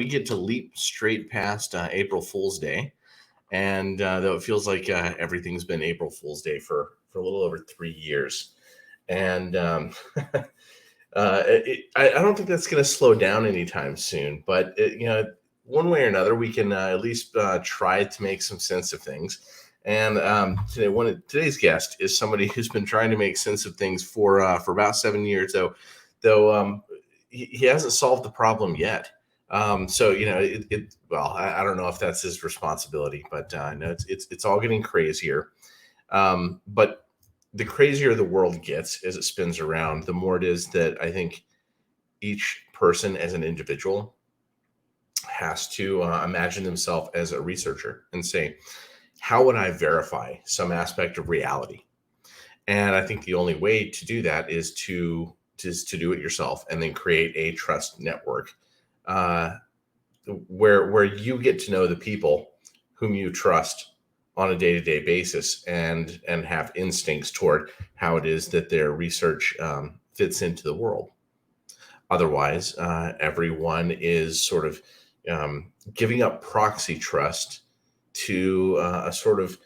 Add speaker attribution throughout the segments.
Speaker 1: we get to leap straight past April Fool's Day. And though it feels like everything's been April Fool's Day for a little over 3 years. And I don't think that's going to slow down anytime soon. But, one way or another, we can at least try to make some sense of things. And today's guest is somebody who's been trying to make sense of things for about 7 years, though he hasn't solved the problem yet. So I don't know if that's his responsibility, but no, it's all getting crazier. But the crazier the world gets as it spins around, the more it is that I think each person as an individual has to imagine themselves as a researcher and say, how would I verify some aspect of reality? And I think the only way to do that is to do it yourself and then create a trust network where you get to know the people whom you trust on a day-to-day basis and have instincts toward how it is that their research fits into the world. Otherwise, everyone is sort of giving up proxy trust to a sort of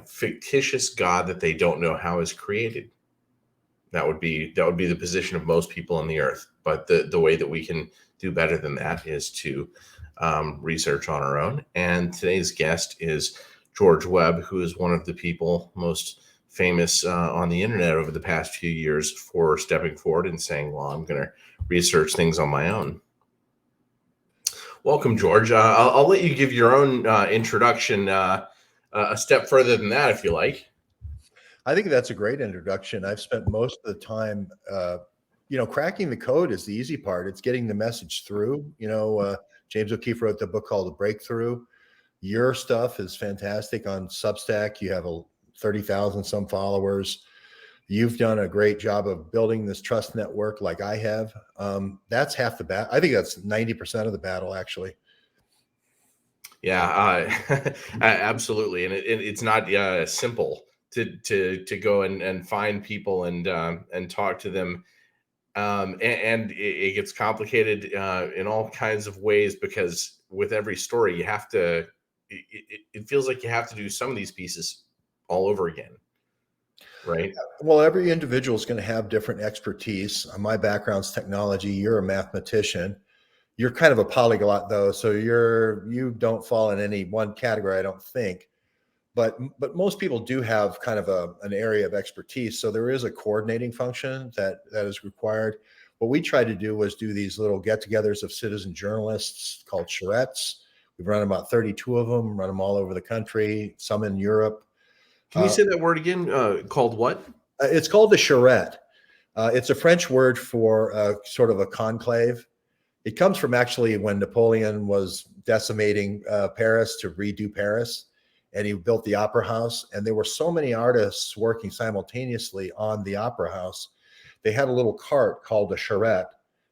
Speaker 1: fictitious God that they don't know how is created. That would be the position of most people on the earth. But the way that we can do better than that is to research on our own. And today's guest is George Webb, who is one of the people most famous on the internet over the past few years for stepping forward and saying, well, I'm going to research things on my own. Welcome, George. I'll let you give your own introduction a step further than that, if you like.
Speaker 2: I think that's a great introduction. I've spent most of the time, cracking the code is the easy part. It's getting the message through. James O'Keefe wrote the book called The Breakthrough. Your stuff is fantastic on Substack. You have 30,000 some followers. You've done a great job of building this trust network like I have. That's half the battle. I think that's 90% of the battle, actually.
Speaker 1: Yeah, absolutely. And it's not simple to go and find people and talk to them. And it gets complicated in all kinds of ways, because with every story, you have to, it feels like you have to do some of these pieces all over again. Right.
Speaker 2: Well, every individual is going to have different expertise. My background's technology. You're a mathematician. You're kind of a polyglot, though, so you don't fall in any one category, I don't think. But most people do have kind of an area of expertise. So there is a coordinating function that is required. What we tried to do was do these little get-togethers of citizen journalists called charrettes. We've run about 32 of them, run them all over the country, some in Europe.
Speaker 1: Can you say that word again? Called what?
Speaker 2: It's called the charrette. It's a French word for sort of a conclave. It comes from actually when Napoleon was decimating Paris to redo Paris, and he built the Opera House. And there were so many artists working simultaneously on the Opera House. They had a little cart called a charrette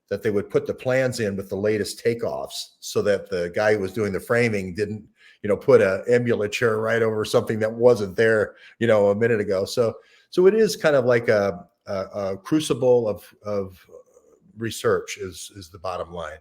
Speaker 2: that they would put the plans in with the latest takeoffs, so that the guy who was doing the framing didn't put a emulature right over something that wasn't there, a minute ago. So it is kind of like a crucible of research is the bottom line.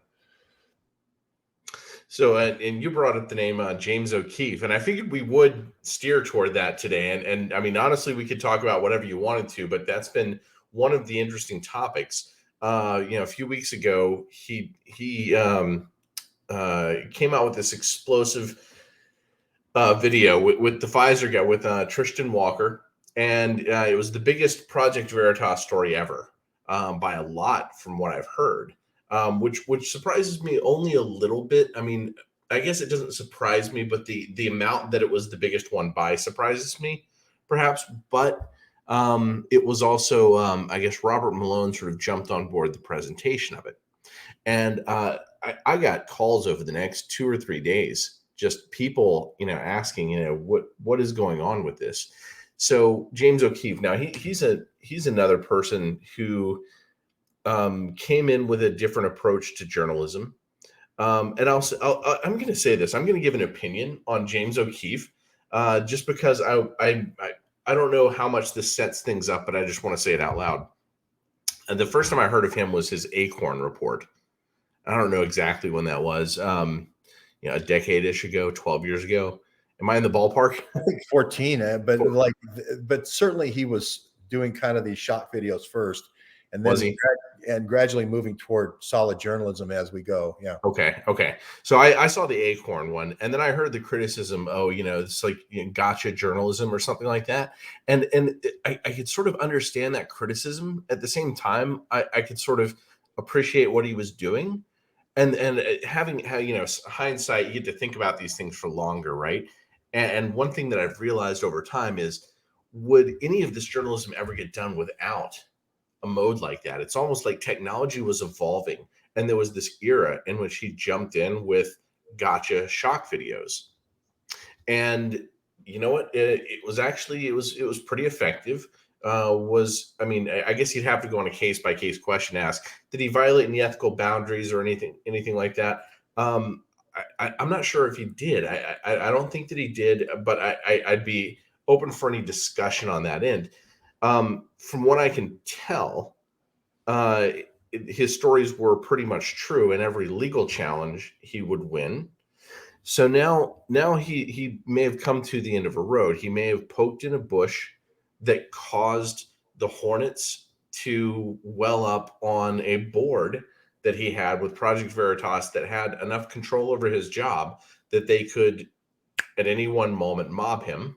Speaker 1: So, and you brought up the name James O'Keefe, and I figured we would steer toward that today. And I mean, honestly, we could talk about whatever you wanted to, but that's been one of the interesting topics. A few weeks ago, he came out with this explosive video with the Pfizer guy, with Tristan Walker, and it was the biggest Project Veritas story ever, by a lot from what I've heard, which surprises me only a little bit. I mean, I guess it doesn't surprise me, but the amount that it was the biggest one by surprises me, perhaps. But it was also, I guess, Robert Malone sort of jumped on board the presentation of it, and I got calls over the next 2 or 3 days. Just people, asking, what is going on with this? So James O'Keefe, now he's another person who came in with a different approach to journalism. And I'm going to say this. I'm going to give an opinion on James O'Keefe, just because I don't know how much this sets things up, but I just want to say it out loud. And the first time I heard of him was his Acorn report. I don't know exactly when that was. A decade-ish ago, 12 years ago. Am I in the ballpark?
Speaker 2: I think 14, but certainly he was doing kind of these shot videos first, and
Speaker 1: Was
Speaker 2: then
Speaker 1: he?
Speaker 2: gradually moving toward solid journalism as we go. Yeah.
Speaker 1: Okay, okay. So I saw the Acorn one, and then I heard the criticism. Oh, it's like gotcha journalism or something like that. And I could sort of understand that criticism. At the same time, I could sort of appreciate what he was doing. And having how hindsight, you get to think about these things for longer, right? And one thing that I've realized over time is, would any of this journalism ever get done without a mode like that? It's almost like technology was evolving, and there was this era in which he jumped in with gotcha shock videos. And you know what? It was actually it was pretty effective. Was I mean, I guess you'd have to go on a case by case question. Ask, did he violate any ethical boundaries or anything like that? I'm not sure if he did. I don't think that he did, but I'd be open for any discussion on that end. From what I can tell, his stories were pretty much true, and every legal challenge he would win. So now he may have come to the end of a road. He may have poked in a bush that caused the hornets to well up on a board that he had with Project Veritas that had enough control over his job that they could at any one moment mob him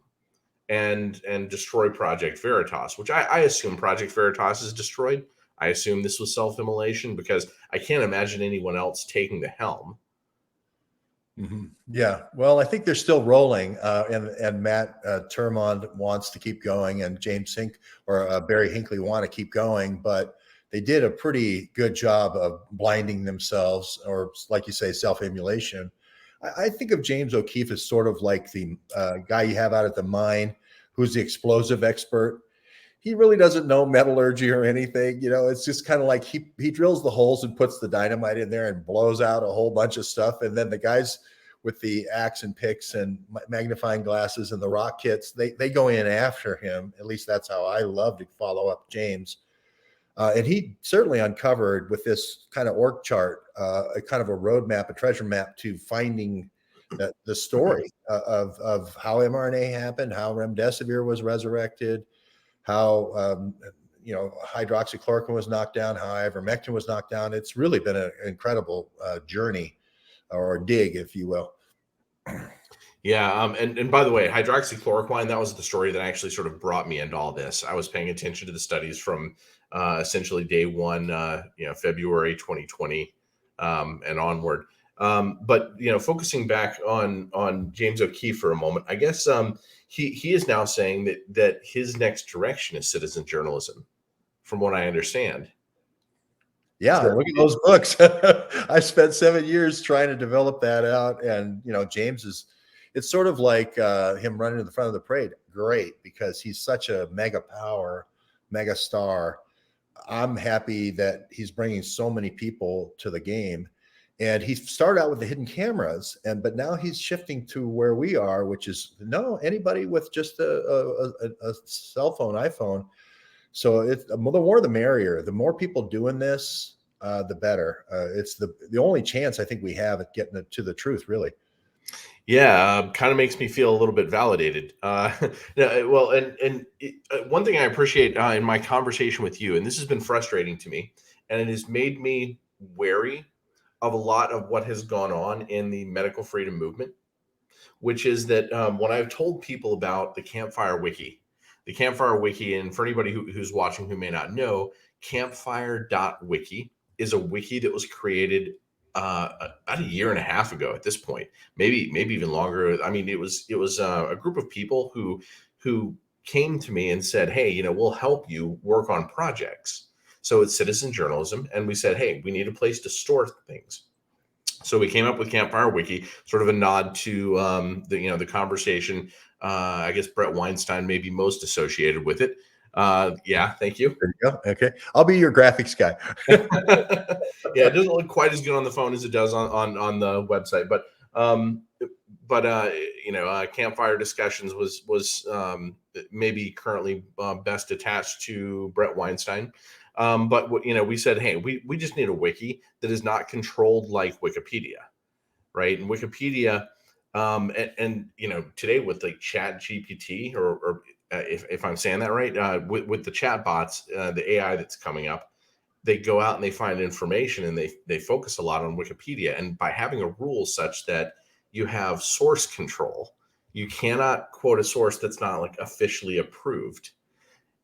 Speaker 1: and destroy Project Veritas, which I assume Project Veritas is destroyed. I assume this was self-immolation because I can't imagine anyone else taking the helm.
Speaker 2: Mm-hmm. Yeah, well, I think they're still rolling, and Matt Termond wants to keep going, and James Hink or Barry Hinckley want to keep going, but they did a pretty good job of blinding themselves, or like you say, self-emulation. I think of James O'Keefe as sort of like the guy you have out at the mine who's the explosive expert. He really doesn't know metallurgy or anything. It's just kind of like he drills the holes and puts the dynamite in there and blows out a whole bunch of stuff. And then the guys with the axe and picks and magnifying glasses and the rock kits, they go in after him. At least that's how I love to follow up James. And he certainly uncovered with this kind of org chart, a kind of a roadmap, a treasure map to finding the story of how mRNA happened, how remdesivir was resurrected, how hydroxychloroquine was knocked down, how ivermectin was knocked down. It's really been an incredible journey, or dig, if you will.
Speaker 1: Yeah, and by the way, hydroxychloroquine, that was the story that actually sort of brought me into all this. I was paying attention to the studies from essentially day one, February 2020, and onward. But focusing back on James O'Keefe for a moment, I guess he is now saying that his next direction is citizen journalism, from what I understand.
Speaker 2: Yeah,
Speaker 1: So,
Speaker 2: look at those books. I spent 7 years trying to develop that out, and James is. It's sort of like him running to the front of the parade. Great, because he's such a mega power, mega star. I'm happy that he's bringing so many people to the game. And he started out with the hidden cameras, but now he's shifting to where we are, which is anybody with just a cell phone, iPhone. So it's the more the merrier. The more people doing this, the better. It's the only chance I think we have at getting to the truth, really.
Speaker 1: yeah, kind of makes me feel a little bit validated. Well, one thing I appreciate in my conversation with you, and this has been frustrating to me, and it has made me wary of a lot of what has gone on in the medical freedom movement, which is that when I've told people about the Campfire Wiki, and for anybody who's watching who may not know, campfire.wiki is a wiki that was created about a year and a half ago at this point, maybe even longer. I mean, it was a group of people who came to me and said, hey, we'll help you work on projects. So it's citizen journalism, and we said, hey, we need a place to store things. So we came up with Campfire Wiki, sort of a nod to the conversation. I guess Brett Weinstein may be most associated with it. Yeah, thank you.
Speaker 2: There you go. Okay, I'll be your graphics guy.
Speaker 1: Yeah, it doesn't look quite as good on the phone as it does on the website, but Campfire Discussions was maybe currently best attached to Brett Weinstein. But we said, hey, we just need a wiki that is not controlled like Wikipedia, right? And Wikipedia, and today with like Chat GPT, or if I'm saying that right, with the chat bots, the AI that's coming up, they go out and they find information, and they focus a lot on Wikipedia. And by having a rule such that you have source control, you cannot quote a source that's not like officially approved.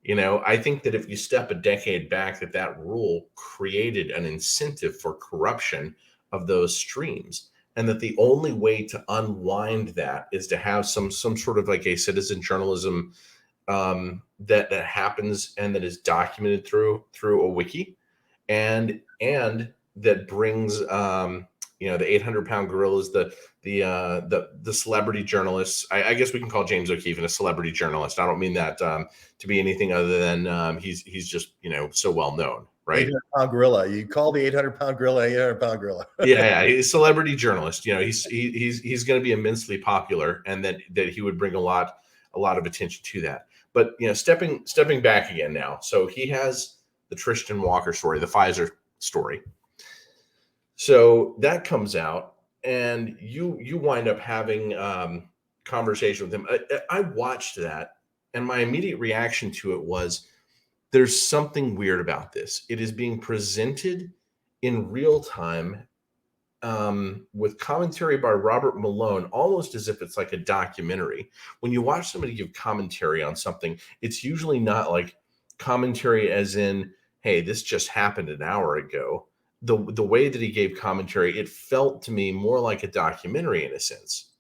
Speaker 1: I think that if you step a decade back, that rule created an incentive for corruption of those streams, and that the only way to unwind that is to have some sort of like a citizen journalism, that happens and that is documented through a wiki, and that brings the 800-pound gorillas, the celebrity journalists. I guess we can call James O'Keefe a celebrity journalist. I don't mean that to be anything other than he's just so well known, right?
Speaker 2: 800-pound gorilla. You call the 800-pound gorilla 800-pound gorilla.
Speaker 1: Yeah, he's a celebrity journalist. He's going to be immensely popular, and that he would bring a lot of attention to that. But stepping back again now, so he has the Tristan Walker story, the Pfizer story. So that comes out, and you wind up having conversation with him. I watched that, and my immediate reaction to it was, there's something weird about this. It is being presented in real time, with commentary by Robert Malone, almost as if it's like a documentary. When you watch somebody give commentary on something, it's usually not like commentary as in, hey, this just happened an hour ago. The way that he gave commentary, it felt to me more like a documentary in a sense.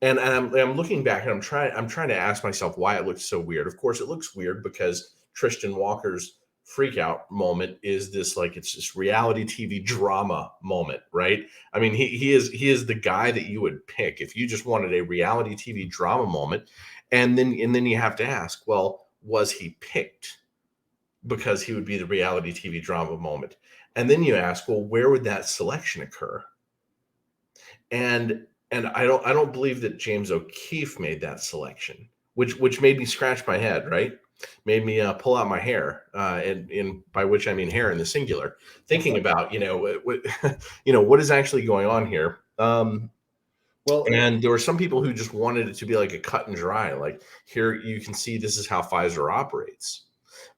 Speaker 1: And I'm looking back, and I'm trying to ask myself why it looks so weird. Of course, it looks weird because Tristan Walker's freak out moment is this, like, it's this reality TV drama moment, right? I mean, he is the guy that you would pick if you just wanted a reality TV drama moment. And then you have to ask, well, was he picked because he would be the reality TV drama moment? And then you ask, well, where would that selection occur? And I don't believe that James O'Keefe made that selection, which made me scratch my head, right? Made me pull out my hair, and by which I mean hair in the singular, thinking about what is actually going on here.
Speaker 2: Well,
Speaker 1: and there were some people who just wanted it to be like a cut and dry, like, here you can see this is how Pfizer operates.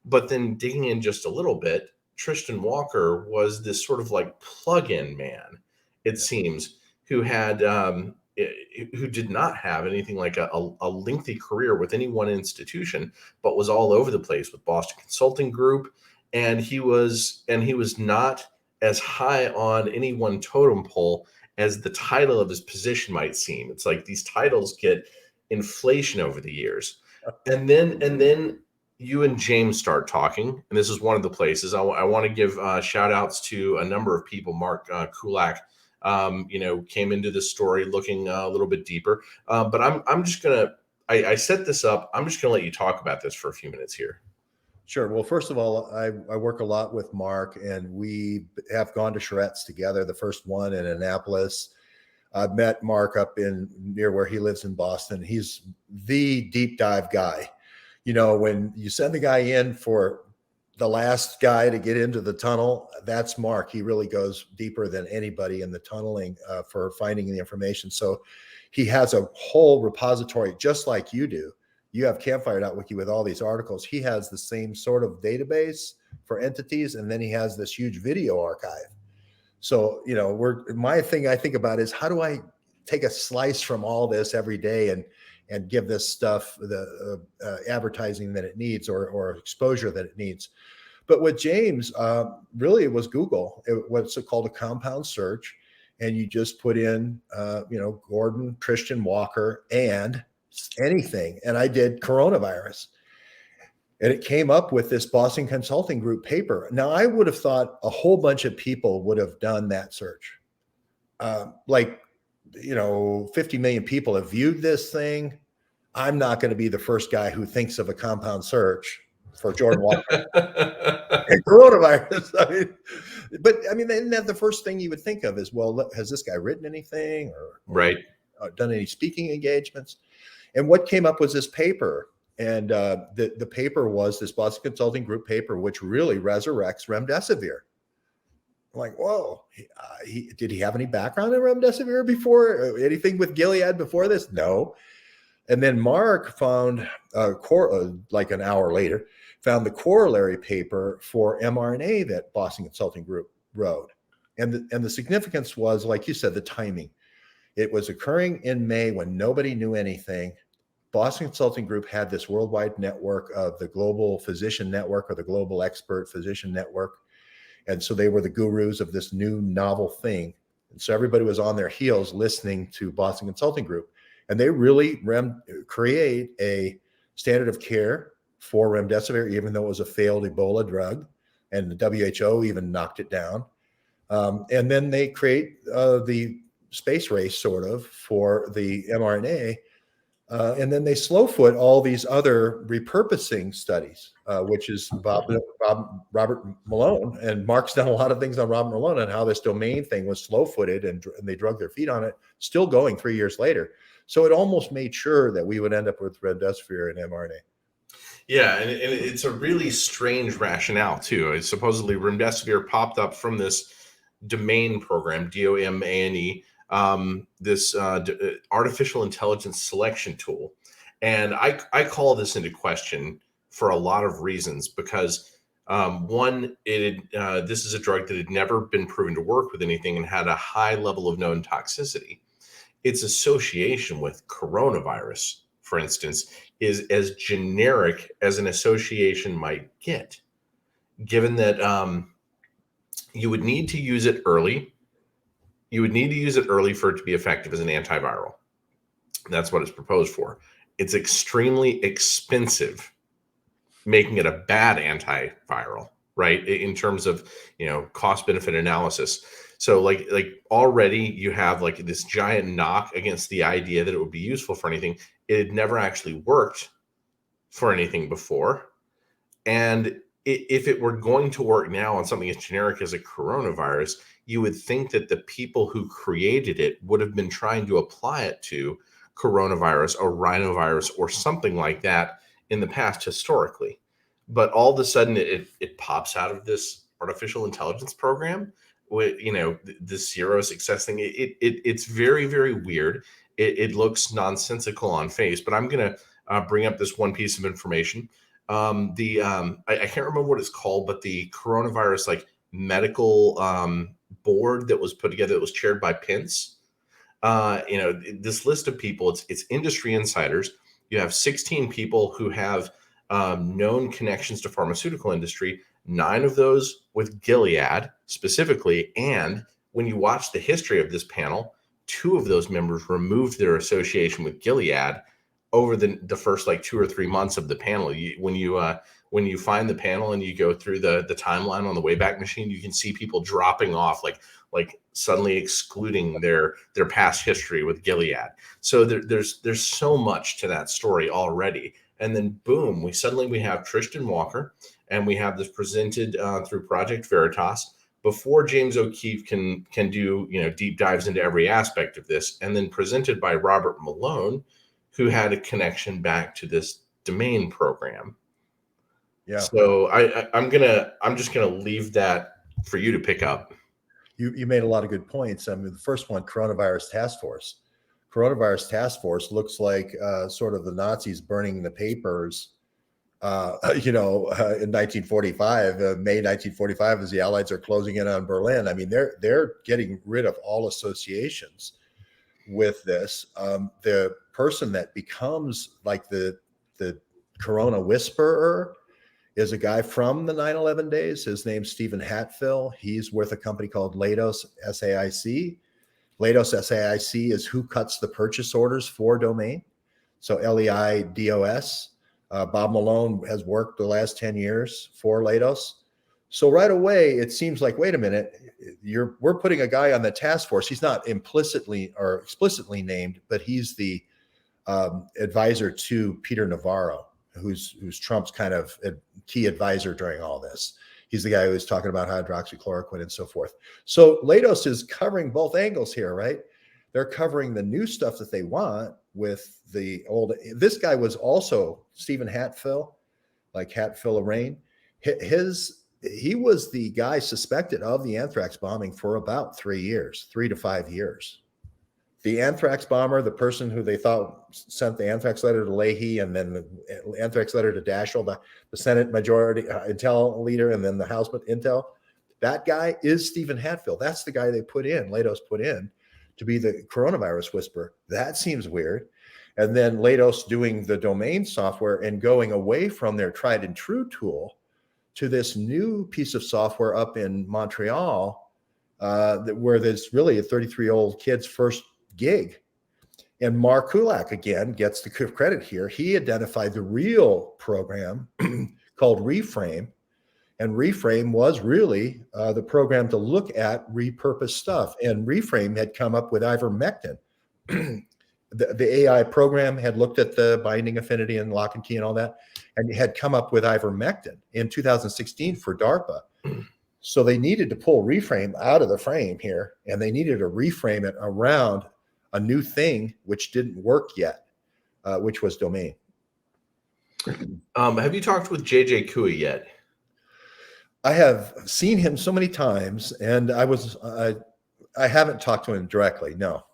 Speaker 1: But then digging in just a little bit, Tristan Walker was this sort of like plug-in man, it seems, who did not have anything like a lengthy career with any one institution, but was all over the place with Boston Consulting Group. And he was not as high on any one totem pole as the title of his position might seem. It's like these titles get inflation over the years. And then you and James start talking, and this is one of the places I want to give shout outs to a number of people. Mark Kulak, came into this story looking a little bit deeper. But I'm just gonna, I set this up. I'm just gonna let you talk about this for a few minutes here.
Speaker 2: Sure. Well, first of all, I work a lot with Mark, and we have gone to charrettes together. The first one in Annapolis. I've met Mark up near where he lives in Boston. He's the deep dive guy. When you send the guy in for the last guy to get into the tunnel, that's Mark. He really goes deeper than anybody in the tunneling for finding the information. So he has a whole repository, just like you do. You have Campfire.wiki with all these articles. He has the same sort of database for entities, and then he has this huge video archive. So, my thing I think about is, how do I take a slice from all this every day and give this stuff the advertising that it needs, or exposure that it needs? But with James, really it was Google. What's called a compound search. And you just put in, Gordon, Tristan Walker, and anything. And I did coronavirus. And it came up with this Boston Consulting Group paper. Now, I would have thought a whole bunch of people would have done that search. 50 million people have viewed this thing. I'm not going to be the first guy who thinks of a compound search for Jordan Walker and coronavirus. Isn't that the first thing you would think of is, well, has this guy written anything or
Speaker 1: right,
Speaker 2: done any speaking engagements? And what came up was this paper. And the paper was this Boston Consulting Group paper, which really resurrects remdesivir. I'm like, whoa, did he have any background in remdesivir before? Anything with Gilead before this? No. And then Mark found, like an hour later, found the corollary paper for mRNA that Boston Consulting Group wrote. And the significance was, like you said, the timing. It was occurring in May when nobody knew anything. Boston Consulting Group had this worldwide network of the Global Physician Network, or the Global Expert Physician Network. And so they were the gurus of this new novel thing. And so everybody was on their heels listening to Boston Consulting Group. And they really create a standard of care for remdesivir, even though it was a failed Ebola drug. And the WHO even knocked it down. And then they create the space race, sort of, for the mRNA. And then they slowfoot all these other repurposing studies, which is Robert Malone. And Mark's done a lot of things on Robert Malone and how this domain thing was slow-footed, and they drug their feet on it, still going 3 years later. So it almost made sure that we would end up with remdesivir and mRNA.
Speaker 1: Yeah, and it's a really strange rationale, too. Supposedly, remdesivir popped up from this domain program, DOMANE, this artificial intelligence selection tool. And I call this into question for a lot of reasons, because one, this is a drug that had never been proven to work with anything and had a high level of known toxicity. Its association with coronavirus, for instance, is as generic as an association might get, given that you would need to use it early. You would need to use it early for it to be effective as an antiviral. That's what it's proposed for. It's extremely expensive, making it a bad antiviral, right? In terms of, cost benefit analysis. So like already you have like this giant knock against the idea that it would be useful for anything. It had never actually worked for anything before. And if it were going to work now on something as generic as a coronavirus, you would think that the people who created it would have been trying to apply it to coronavirus or rhinovirus or something like that in the past historically. But all of a sudden it pops out of this artificial intelligence program with, the zero success thing. It's very, very weird. It looks nonsensical on face, but I'm going to bring up this one piece of information. I can't remember what it's called, but the coronavirus medical board that was put together, that was chaired by Pence. This list of people, it's industry insiders. You have 16 people who have known connections to pharmaceutical industry, 9 of those with Gilead specifically. And when you watch the history of this panel, 2 of those members removed their association with Gilead over the first 2 or 3 months of the panel. When you find the panel and you go through the timeline on the Wayback Machine, you can see people dropping off, like suddenly excluding their past history with Gilead. So there's so much to that story already. And then boom, we have Tristan Walker, and we have this presented through Project Veritas before James O'Keefe can do deep dives into every aspect of this, and then presented by Robert Malone, who had a connection back to this domain program. Yeah. So I'm just gonna leave that for you to pick up.
Speaker 2: You made a lot of good points. I mean, the first one, Coronavirus Task Force. Coronavirus Task Force looks like sort of the Nazis burning the papers, in 1945, May 1945, as the Allies are closing in on Berlin. I mean, they're getting rid of all associations with this. The person that becomes like the Corona whisperer is a guy from the 9/11 days. His name's Stephen Hatfill. He's with a company called Leidos SAIC. Leidos SAIC is who cuts the purchase orders for Domain. So LEIDOS. Bob Malone has worked the last 10 years for Leidos. So right away, it seems like, wait a minute, we're putting a guy on the task force. He's not implicitly or explicitly named, but he's the advisor to Peter Navarro, who's Trump's kind of a key advisor during all this. He's the guy who was talking about hydroxychloroquine and so forth. So Leidos is covering both angles here, right? They're covering the new stuff that they want with the old. This guy was also Stephen Hatfill, like Hatfill Rain. He was the guy suspected of the anthrax bombing for about 3 years, 3 to 5 years. The anthrax bomber, the person who they thought sent the anthrax letter to Leahy and then the anthrax letter to Daschle, the Senate majority intel leader, and then the House intel, that guy is Stephen Hatfill. That's the guy they put in, Lados put in to be the coronavirus whisperer. That seems weird. And then Lados doing the domain software and going away from their tried and true tool to this new piece of software up in Montreal, where there's really a 33-year-old kid's first gig. And Mark Kulak, again, gets the credit here. He identified the real program called Reframe. And Reframe was really the program to look at repurposed stuff. And Reframe had come up with ivermectin. The AI program had looked at the binding affinity and lock and key and all that, and had come up with ivermectin in 2016 for DARPA. So they needed to pull Reframe out of the frame here, and they needed to reframe it around a new thing which didn't work yet, which was domain.
Speaker 1: Have you talked with JJ Couey yet?
Speaker 2: I have seen him so many times, and I haven't talked to him directly. No.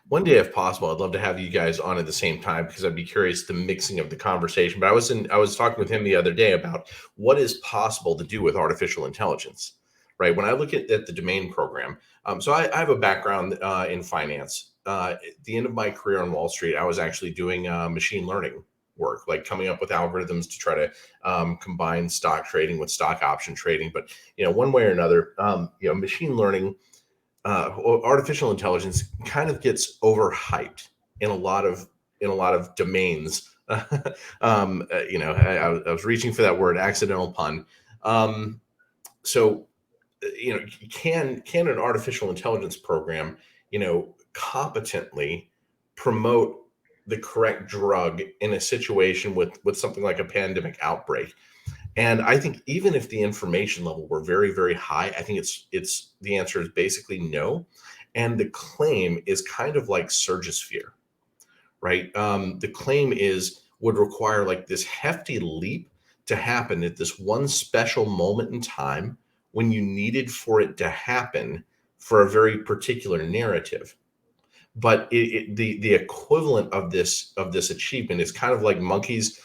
Speaker 1: One day, if possible, I'd love to have you guys on at the same time because I'd be curious the mixing of the conversation. But I was talking with him the other day about what is possible to do with artificial intelligence, right? When I look at the domain program, so I have a background in finance. At the end of my career on Wall Street, I was actually doing machine learning work, like coming up with algorithms to try to combine stock trading with stock option trading. But one way or another, machine learning. Artificial intelligence kind of gets overhyped in a lot of domains. I was reaching for that word, accidental pun. Can an artificial intelligence program, competently promote the correct drug in a situation with something like a pandemic outbreak? And I think even if the information level were very, very high, I think it's the answer is basically no. And the claim is kind of like surgisphere, right? The claim would require like this hefty leap to happen at this one special moment in time when you needed for it to happen for a very particular narrative. But the equivalent of this achievement is kind of like monkeys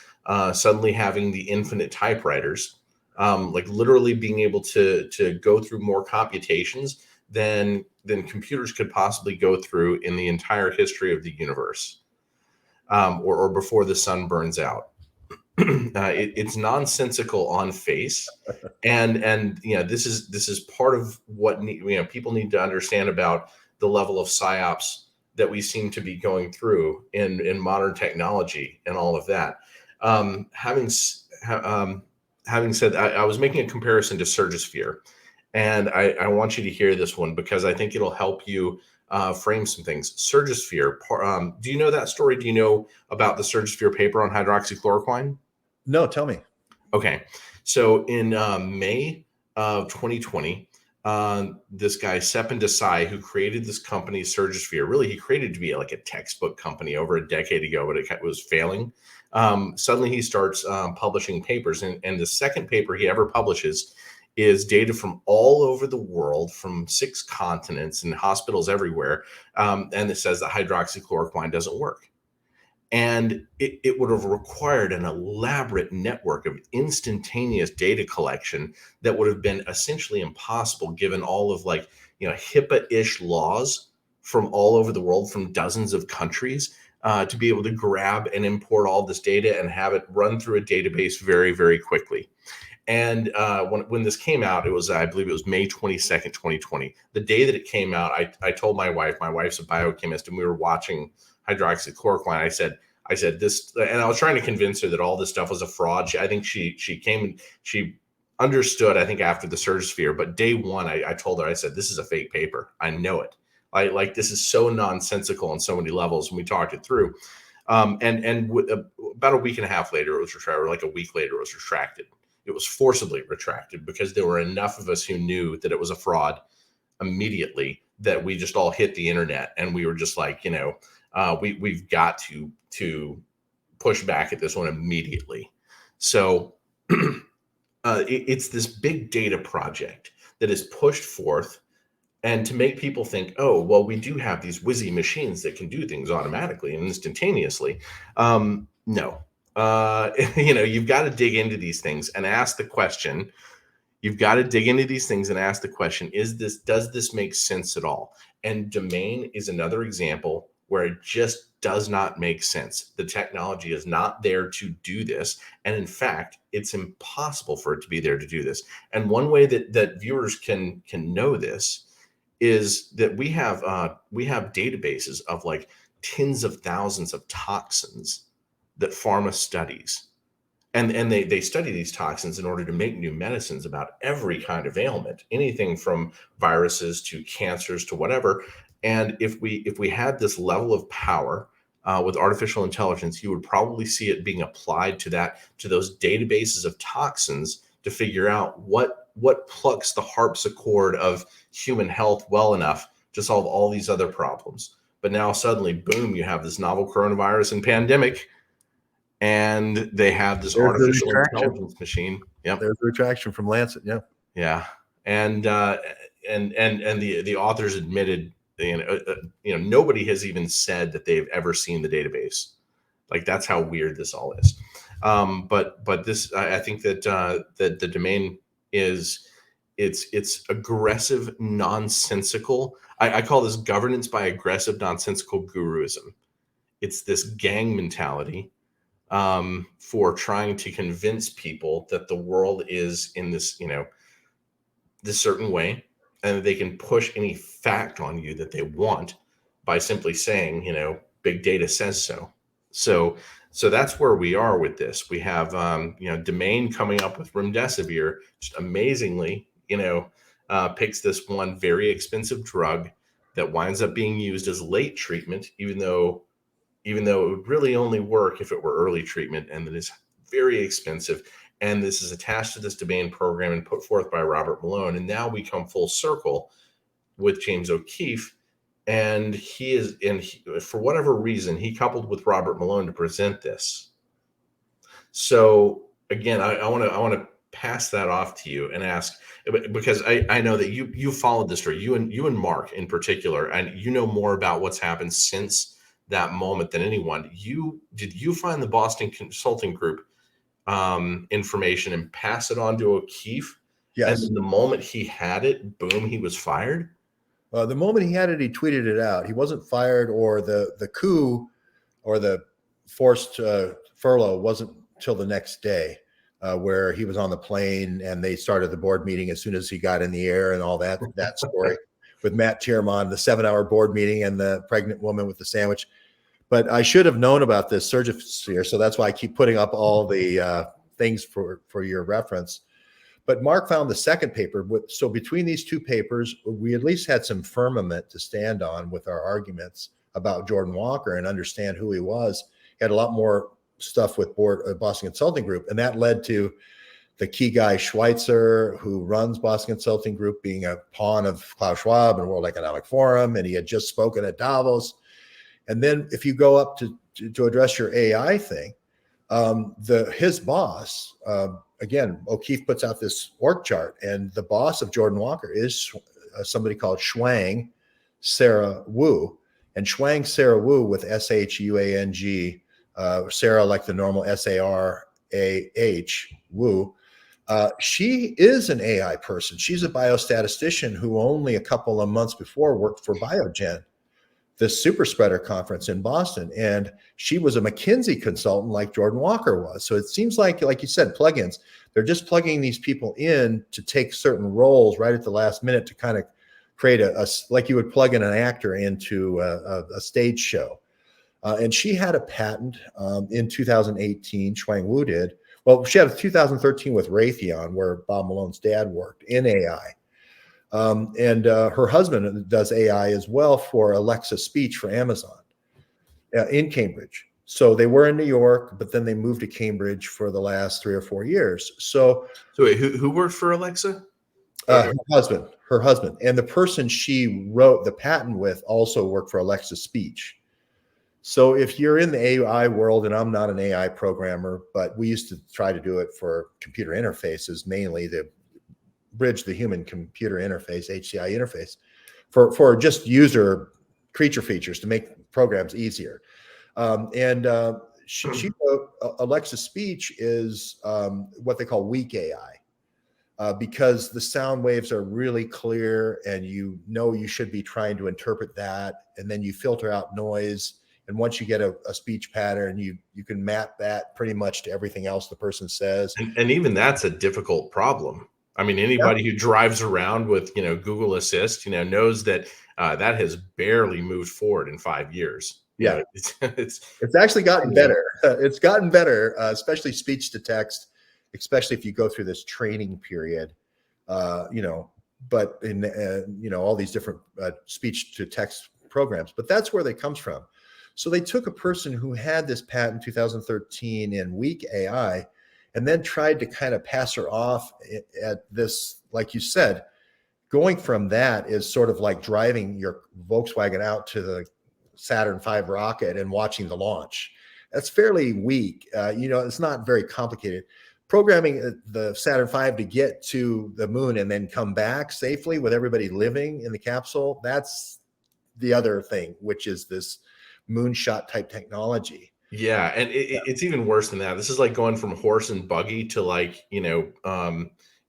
Speaker 1: suddenly having the infinite typewriters, like literally being able to go through more computations than computers could possibly go through in the entire history of the universe, or before the sun burns out. It's nonsensical on face, and this is part of what people need to understand about the level of psyops that we seem to be going through in modern technology and all of that. Having said, I was making a comparison to surgisphere, and I want you to hear this one because I think it'll help you frame some things. Surgisphere. Do you know that story? Do you know about the surgisphere paper on hydroxychloroquine?
Speaker 2: No, tell me.
Speaker 1: Okay. So in May of 2020, this guy, Sepan Desai, who created this company, Surgisphere, really he created it to be like a textbook company over a decade ago, but it was failing. Suddenly he starts publishing papers. And the second paper he ever publishes is data from all over the world, from 6 continents and hospitals everywhere. And it says that hydroxychloroquine doesn't work. And it would have required an elaborate network of instantaneous data collection that would have been essentially impossible given all of HIPAA-ish laws from all over the world, from dozens of countries, to be able to grab and import all this data and have it run through a database very, very quickly. And when this came out, I believe it was May 22nd, 2020. The day that it came out, I told my wife's a biochemist, and we were watching hydroxychloroquine. I said this, and I was trying to convince her that all this stuff was a fraud. I think she came and she understood, I think, after the Surgisphere, but day one, I told her, I said, this is a fake paper. I know it. This is so nonsensical on so many levels. And we talked it through. About a week and a half later, it was retracted, or like a week later, it was retracted. It was forcibly retracted because there were enough of us who knew that it was a fraud immediately that we just all hit the internet and we were just like, we've got to push back at this one immediately. So it's this big data project that is pushed forth, and to make people think, oh, well, we do have these whizzy machines that can do things automatically and instantaneously. No, you've got to dig into these things and ask the question. You've got to dig into these things and ask the question, does this make sense at all? And domain is another example where it just does not make sense. The technology is not there to do this. And in fact, it's impossible for it to be there to do this. And one way that viewers can know this is that we have databases of like tens of thousands of toxins that pharma studies. And they study these toxins in order to make new medicines about every kind of ailment, anything from viruses to cancers to whatever. And if we had this level of power with artificial intelligence, you would probably see it being applied to those databases of toxins to figure out what plucks the harpsichord of human health well enough to solve all these other problems. But now suddenly, boom, you have this novel coronavirus and pandemic, and they have this artificial intelligence machine. Yep.
Speaker 2: There's the retraction from Lancet. Yeah.
Speaker 1: Yeah. And the authors admitted, nobody has even said that they've ever seen the database. Like, that's how weird this all is. But this, I think that that the domain is, it's aggressive, nonsensical. I call this governance by aggressive, nonsensical guruism. It's this gang mentality for trying to convince people that the world is in this, this certain way, and they can push any fact on you that they want by simply saying, big data says so. So that's where we are with this. We have, Domain coming up with remdesivir, just amazingly, picks this one very expensive drug that winds up being used as late treatment, even though it would really only work if it were early treatment, and that is very expensive. And this is attached to this Domain program and put forth by Robert Malone. And now we come full circle with James O'Keefe. And for whatever reason, he coupled with Robert Malone to present this. So again, I want to pass that off to you and ask, because I know that you followed this story, you and Mark in particular, and you know more about what's happened since that moment than anyone. Did you find the Boston Consulting Group information and pass it on to O'Keefe?
Speaker 2: Yes.
Speaker 1: And the moment he had it, boom, he was fired.
Speaker 2: The moment he had it, he tweeted it out. He wasn't fired, or the coup or the forced furlough wasn't till the next day, where he was on the plane and they started the board meeting as soon as he got in the air, and all that story with Matt Tierman, the 7-hour board meeting, and the pregnant woman with the sandwich. But I should have known about this Surgisphere, so that's why I keep putting up all the things for your reference. But Mark found the second paper. So between these two papers, we at least had some firmament to stand on with our arguments about Jordan Walker and understand who he was. He had a lot more stuff with Boston Consulting Group, and that led to the key guy Schweitzer, who runs Boston Consulting Group, being a pawn of Klaus Schwab and World Economic Forum, and he had just spoken at Davos. And then if you go up to address your AI thing, his boss, again, O'Keefe puts out this org chart, and the boss of Jordan Walker is somebody called Shuang Sarah Wu. And Shuang Sarah Wu, with SHUANG, Sarah like the normal SARAH, Wu. She is an AI person. She's a biostatistician who only a couple of months before worked for Biogen, this super spreader conference in Boston. And she was a McKinsey consultant like Jordan Walker was. So it seems like you said, plugins. They're just plugging these people in to take certain roles right at the last minute to kind of create like you would plug in an actor into a stage show. And she had a patent in 2018, Shuang Wu did. Well, she had a 2013 with Raytheon, where Bob Malone's dad worked in AI. And her husband does AI as well for Alexa Speech for Amazon in Cambridge. So they were in New York, but then they moved to Cambridge for the last 3 or 4 years. So
Speaker 1: wait, who worked for Alexa? Okay.
Speaker 2: Her husband, and the person she wrote the patent with also worked for Alexa Speech. So if you're in the AI world, and I'm not an AI programmer, but we used to try to do it for computer interfaces, mainly to bridge the human computer interface, HCI interface, for just user creature features to make programs easier. And she wrote Alexa Speech is what they call weak AI. Because the sound waves are really clear and you know you should be trying to interpret that, and then you filter out noise, and once you get a speech pattern, you can map that pretty much to everything else the person says.
Speaker 1: And even that's a difficult problem. I mean,
Speaker 2: Yeah,
Speaker 1: anybody who drives around with, Google Assist, knows that that has barely moved forward in 5 years.
Speaker 2: yeah,
Speaker 1: It's
Speaker 2: it's actually gotten
Speaker 1: crazy.
Speaker 2: better. It's gotten better, especially speech to text, especially if you go through this training period. You know, but in all these different speech to text programs, but that's where they comes from. So they took a person who had this patent in 2013 in weak AI, and then tried to kind of pass her off at this, like you said, going from that is sort of like driving your Volkswagen out to the Saturn V rocket and watching the launch. That's fairly weak. It's not very complicated. Programming the Saturn V to get to the moon and then come back safely with everybody living in the capsule, that's the other thing, which is this moonshot type technology.
Speaker 1: Yeah, and it's even worse than that. This is like going from horse and buggy to like,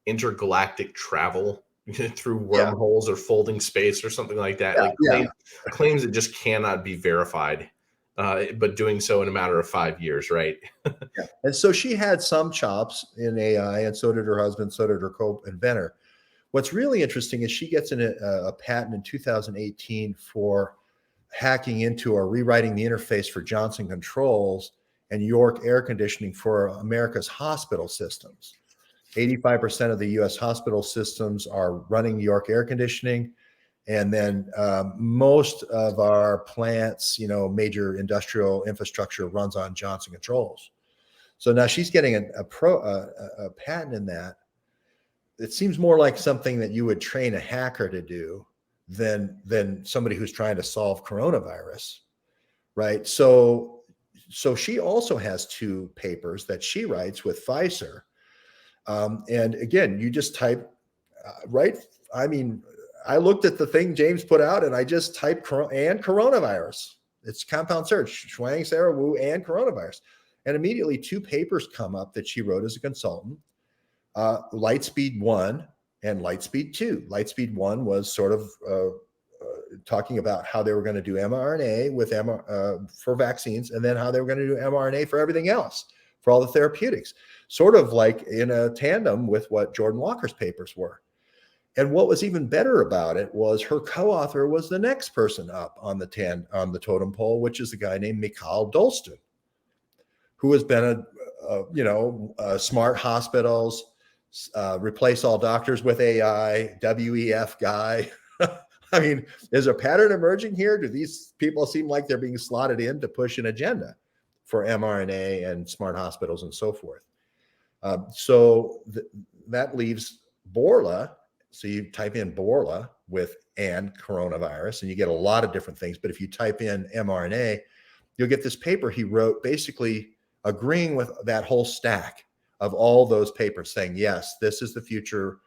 Speaker 1: intergalactic travel through
Speaker 2: Yeah,
Speaker 1: wormholes or folding space or something like that.
Speaker 2: yeah,
Speaker 1: Like
Speaker 2: yeah.
Speaker 1: claims that just cannot be verified, but doing so in a matter of 5 years, right?
Speaker 2: Yeah. And so she had some chops in AI, and so did her husband, so did her co-inventor. What's really interesting is she gets a patent in 2018 for hacking into or rewriting the interface for Johnson Controls and York Air Conditioning for America's hospital systems. 85% of the US hospital systems are running York Air Conditioning. And then most of our plants, major industrial infrastructure runs on Johnson Controls. So now she's getting a patent in that. It seems more like something that you would train a hacker to do than somebody who's trying to solve coronavirus, right? So she also has two papers that she writes with Pfizer, and again, you just type right. I mean, I looked at the thing James put out, and I just typed and coronavirus. It's compound search, Shuang, Sarah Wu, and coronavirus, and immediately two papers come up that she wrote as a consultant. Lightspeed 1 and Lightspeed 2. Lightspeed 1 was sort of talking about how they were going to do mRNA with for vaccines, and then how they were going to do mRNA for everything else, for all the therapeutics, sort of like in a tandem with what Jordan Walker's papers were. And what was even better about it was her co-author was the next person up on the totem pole, which is a guy named Mikhail Dolston, who has been smart hospitals, replace all doctors with AI, WEF guy. I mean, is a pattern emerging here? Do these people seem like they're being slotted in to push an agenda for mRNA and smart hospitals and so forth? That leaves Borla. So you type in Borla and coronavirus, and you get a lot of different things. But if you type in mRNA, you'll get this paper he wrote basically agreeing with that whole stack of all those papers, saying, yes, this is the future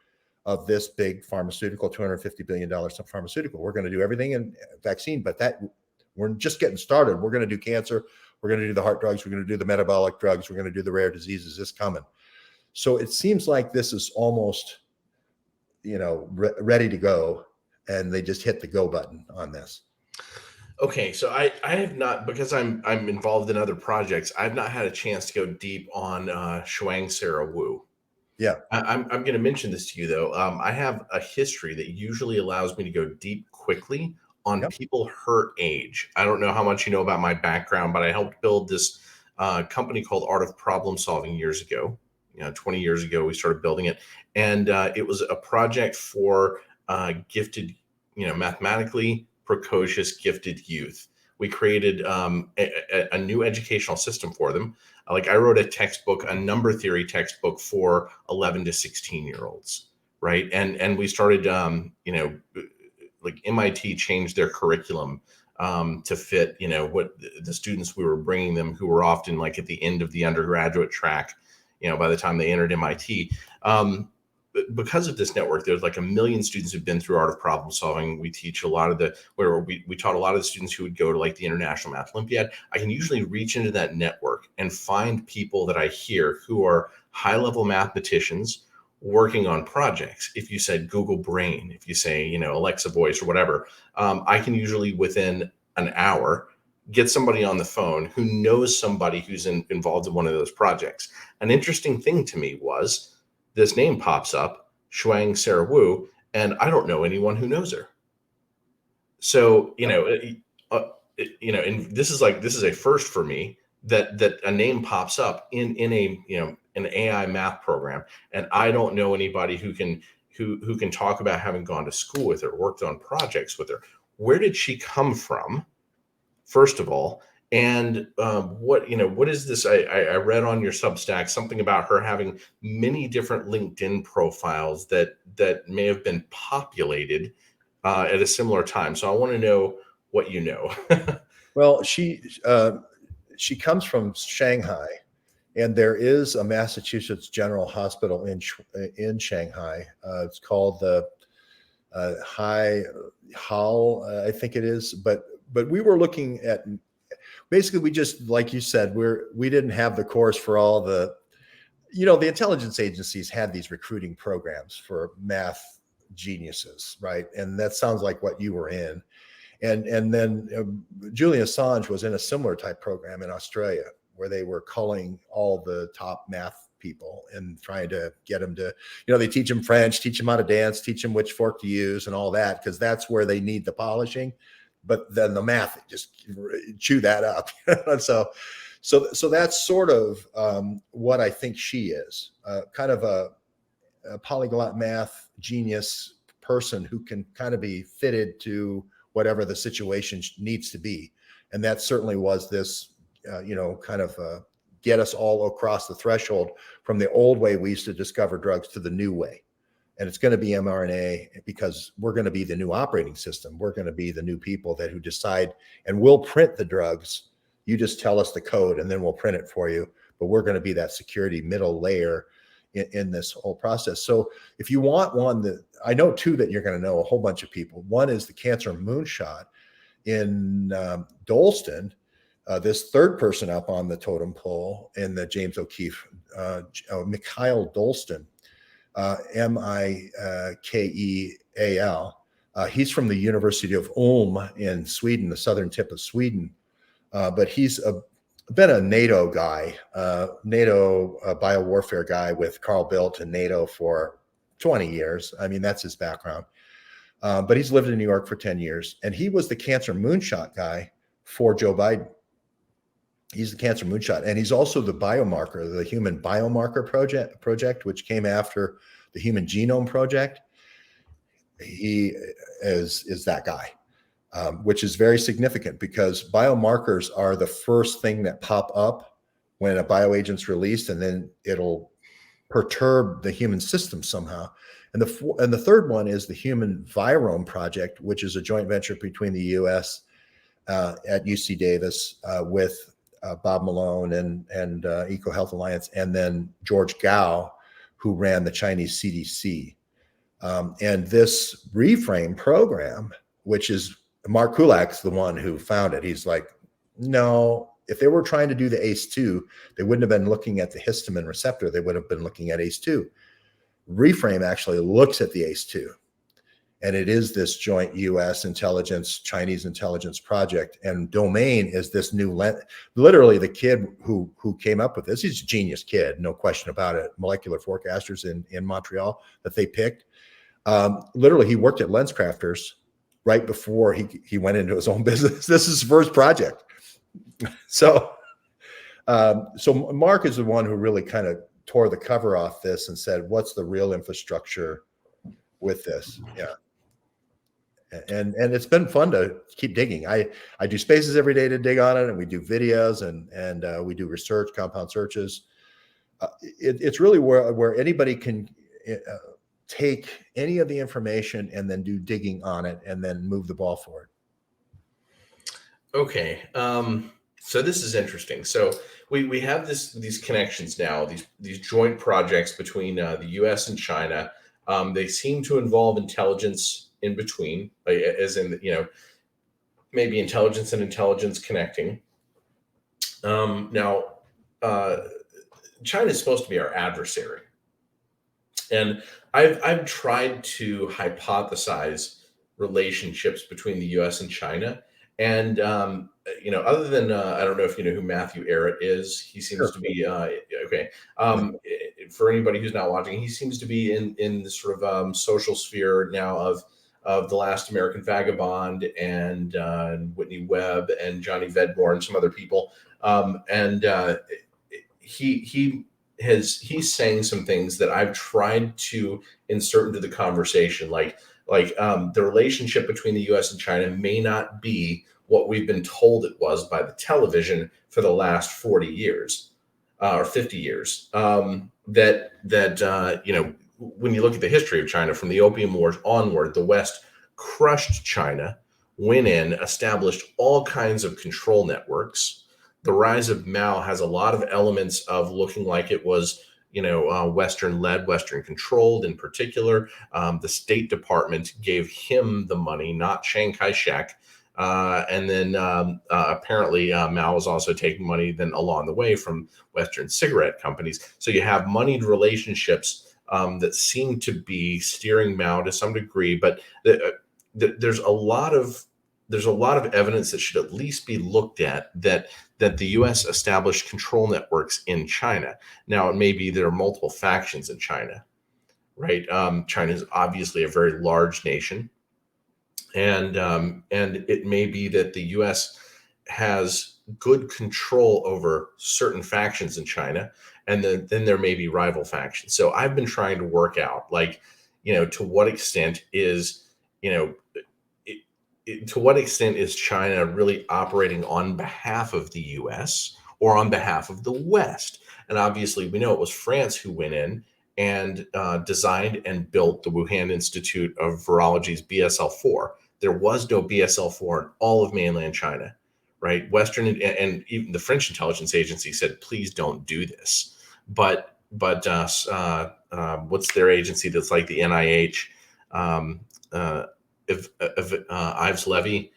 Speaker 2: of this big pharmaceutical, $250 billion pharmaceutical. We're going to do everything in vaccine, but we're just getting started. We're going to do cancer. We're going to do the heart drugs. We're going to do the metabolic drugs. We're going to do the rare diseases. It's coming. So it seems like this is almost, ready to go, and they just hit the go button on this.
Speaker 1: Okay, so I have not, because I'm involved in other projects. I've not had a chance to go deep on Shuang Sarah Wu.
Speaker 2: Yeah.
Speaker 1: I'm going to mention this to you though. I have a history that usually allows me to go deep quickly on
Speaker 2: Yep.
Speaker 1: people her age. I don't know how much you know about my background, but I helped build this company called Art of Problem Solving years ago. 20 years ago, we started building it, and it was a project for gifted, mathematically precocious gifted youth. We created a new educational system for them. Like I wrote a textbook, a number theory textbook for 11 to 16-year-olds, right? And we started, like MIT changed their curriculum to fit, what the students we were bringing them, who were often like at the end of the undergraduate track, by the time they entered MIT. Because of this network, there's like 1 million students who've been through Art of Problem Solving. We teach a lot of we taught a lot of the students who would go to like the International Math Olympiad. I can usually reach into that network and find people that I hear who are high level mathematicians working on projects. If you said Google Brain, if you say, Alexa Voice or whatever, I can usually within an hour get somebody on the phone who knows somebody who's involved in one of those projects. An interesting thing to me was this name pops up, Shuang Sarah Wu, and I don't know anyone who knows her. So, and this is a first for me that a name pops up in a, an AI math program, and I don't know anybody who can talk about having gone to school with her, worked on projects with her. Where did she come from, first of all? And what is this? I read on your Substack something about her having many different LinkedIn profiles that may have been populated at a similar time. So I want to know what you know.
Speaker 2: Well, she comes from Shanghai, and there is a Massachusetts General Hospital in Shanghai. It's called the Hall, I think it is. But we were looking at, basically, we just, like you said, we didn't have the course for all the, the intelligence agencies had these recruiting programs for math geniuses, right? And that sounds like what you were in. And then Julian Assange was in a similar type program in Australia, where they were culling all the top math people and trying to get them to, they teach them French, teach them how to dance, teach them which fork to use and all that, because that's where they need the polishing. But then the math, just chew that up. So that's sort of what I think she is, kind of a polyglot math genius person who can kind of be fitted to whatever the situation needs to be. And that certainly was this, kind of get us all across the threshold from the old way we used to discover drugs to the new way. And it's going to be mRNA, because we're going to be the new operating system. We're going to be the new people who decide, and we'll print the drugs. You just tell us the code and then we'll print it for you. But we're going to be that security middle layer in this whole process. So if you want one, that I know two that you're going to know a whole bunch of people. One is the cancer moonshot in Dalston. This third person up on the totem pole in the James O'Keefe, Mikhail Dalston, Mikeal. He's from the University of Ulm in Sweden, the southern tip of Sweden. But he's been a NATO guy, NATO biowarfare guy with Carl Bildt and NATO for 20 years. I mean, that's his background. But he's lived in New York for 10 years. And he was the cancer moonshot guy for Joe Biden. He's the cancer moonshot. And he's also the biomarker, the human biomarker project, which came after the Human Genome Project. He is that guy. Which is very significant, because biomarkers are the first thing that pop up when a bioagent's released, and then it'll perturb the human system somehow. And the third one is the Human Virome Project, which is a joint venture between the U.S. At UC Davis with Bob Malone and EcoHealth Alliance, and then George Gao, who ran the Chinese CDC. And this Reframe program, which is Mark Kulak's the one who found it. He's like, no, if they were trying to do the ACE2, they wouldn't have been looking at the histamine receptor. They would have been looking at ACE2. Reframe actually looks at the ACE2. And it is this joint U.S. intelligence, Chinese intelligence project. And Domain is this new, literally the kid who came up with this. He's a genius kid, no question about it. Molecular forecasters in Montreal that they picked. Literally, he worked at LensCrafters right before he went into his own business. This is his first project. So Mark is the one who really kind of tore the cover off this and said, what's the real infrastructure with this? Yeah. And it's been fun to keep digging. I do spaces every day to dig on it, and we do videos and we do research, compound searches. It's really where anybody can take any of the information and then do digging on it and then move the ball forward.
Speaker 1: Okay. So this is interesting. So we have these connections now, these joint projects between the U.S. and China. They seem to involve intelligence in between, as in, maybe intelligence and intelligence connecting. Now, China is supposed to be our adversary, and I've tried to hypothesize relationships between the U.S. and China, and other than I don't know if you know who Matthew Arrett is. He seems
Speaker 2: Sure.
Speaker 1: to be okay. For anybody who's not watching, he seems to be in the sort of social sphere now of The Last American Vagabond and Whitney Webb and Johnny Vedmore and some other people. And he's saying some things that I've tried to insert into the conversation, like the relationship between the U.S. and China may not be what we've been told it was by the television for the last 40 years or 50 years. When you look at the history of China from the Opium Wars onward, the West crushed China, went in, established all kinds of control networks. The rise of Mao has a lot of elements of looking like it was, Western led, Western controlled. In particular, the State Department gave him the money, not Chiang Kai-shek. And then apparently Mao was also taking money then along the way from Western cigarette companies. So you have moneyed relationships that seem to be steering Mao to some degree, but there's a lot of evidence that should at least be looked at that the U.S. established control networks in China. Now, it may be there are multiple factions in China, right? China is obviously a very large nation, and it may be that the U.S. has good control over certain factions in China, and then there may be rival factions. So I've been trying to work out, to what extent is, to what extent is China really operating on behalf of the U.S. or on behalf of the West? And obviously, we know it was France who went in and designed and built the Wuhan Institute of Virology's BSL-4. There was no BSL-4 in all of mainland China, right? Western and even the French intelligence agency said, please don't do this. But what's their agency that's like the NIH? Ives Levy.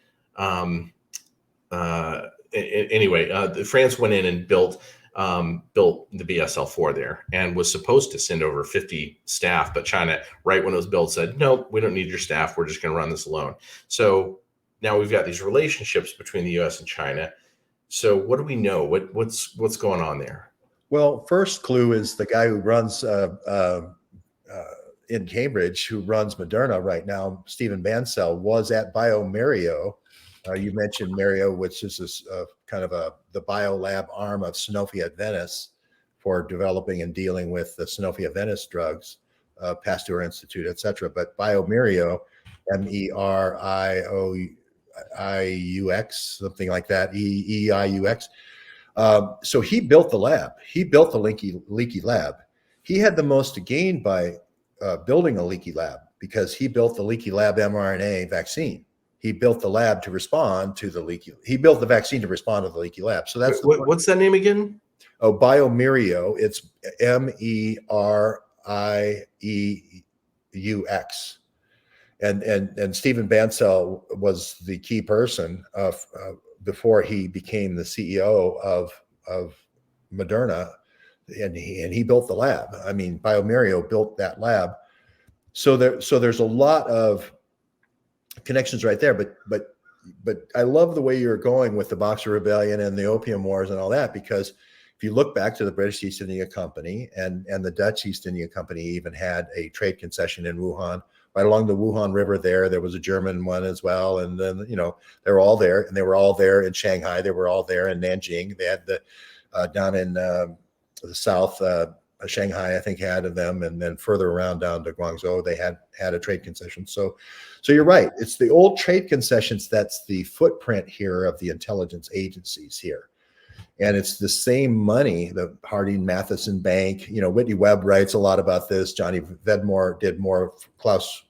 Speaker 1: Anyway, France went in and built the BSL-4 there and was supposed to send over 50 staff, but China, right when it was built, said, nope, we don't need your staff. We're just going to run this alone. So now we've got these relationships between the U.S. and China. So what do we know? What's going on there?
Speaker 2: Well, first clue is the guy who runs in Cambridge, who runs Moderna right now, Stephen Bancel, was at bioMérieux. You mentioned Mario, which is this kind of the biolab arm of Sanofi at Venice for developing and dealing with the Sanofi at Venice drugs, Pasteur Institute, et cetera. But bioMérieux, MERIOUX, something like that, EIUX. So he built the lab. He built the leaky lab. He had the most to gain by building a leaky lab because he built the leaky lab mRNA vaccine. He built the lab to respond to the leaky. He built the vaccine to respond to the leaky lab. So that's
Speaker 1: what's that name again?
Speaker 2: Oh, bioMérieux. It's MERIEUX. And Stephen Bancel was the key person before he became the CEO of Moderna, and he built the lab. I mean, bioMérieux built that lab. So there's a lot of connections right there. But I love the way you're going with the Boxer Rebellion and the Opium Wars and all that, because if you look back to the British East India Company and the Dutch East India Company even had a trade concession in Wuhan. Right along the Wuhan River there was a German one as well. And then, they were all there, and they were all there in Shanghai. They were all there in Nanjing. They had the down in the south, Shanghai, I think, had of them. And then further around down to Guangzhou, they had a trade concession. So you're right. It's the old trade concessions that's the footprint here of the intelligence agencies here. And it's the same money, the Harding Matheson Bank. Whitney Webb writes a lot about this. Johnny Vedmore did more Klaus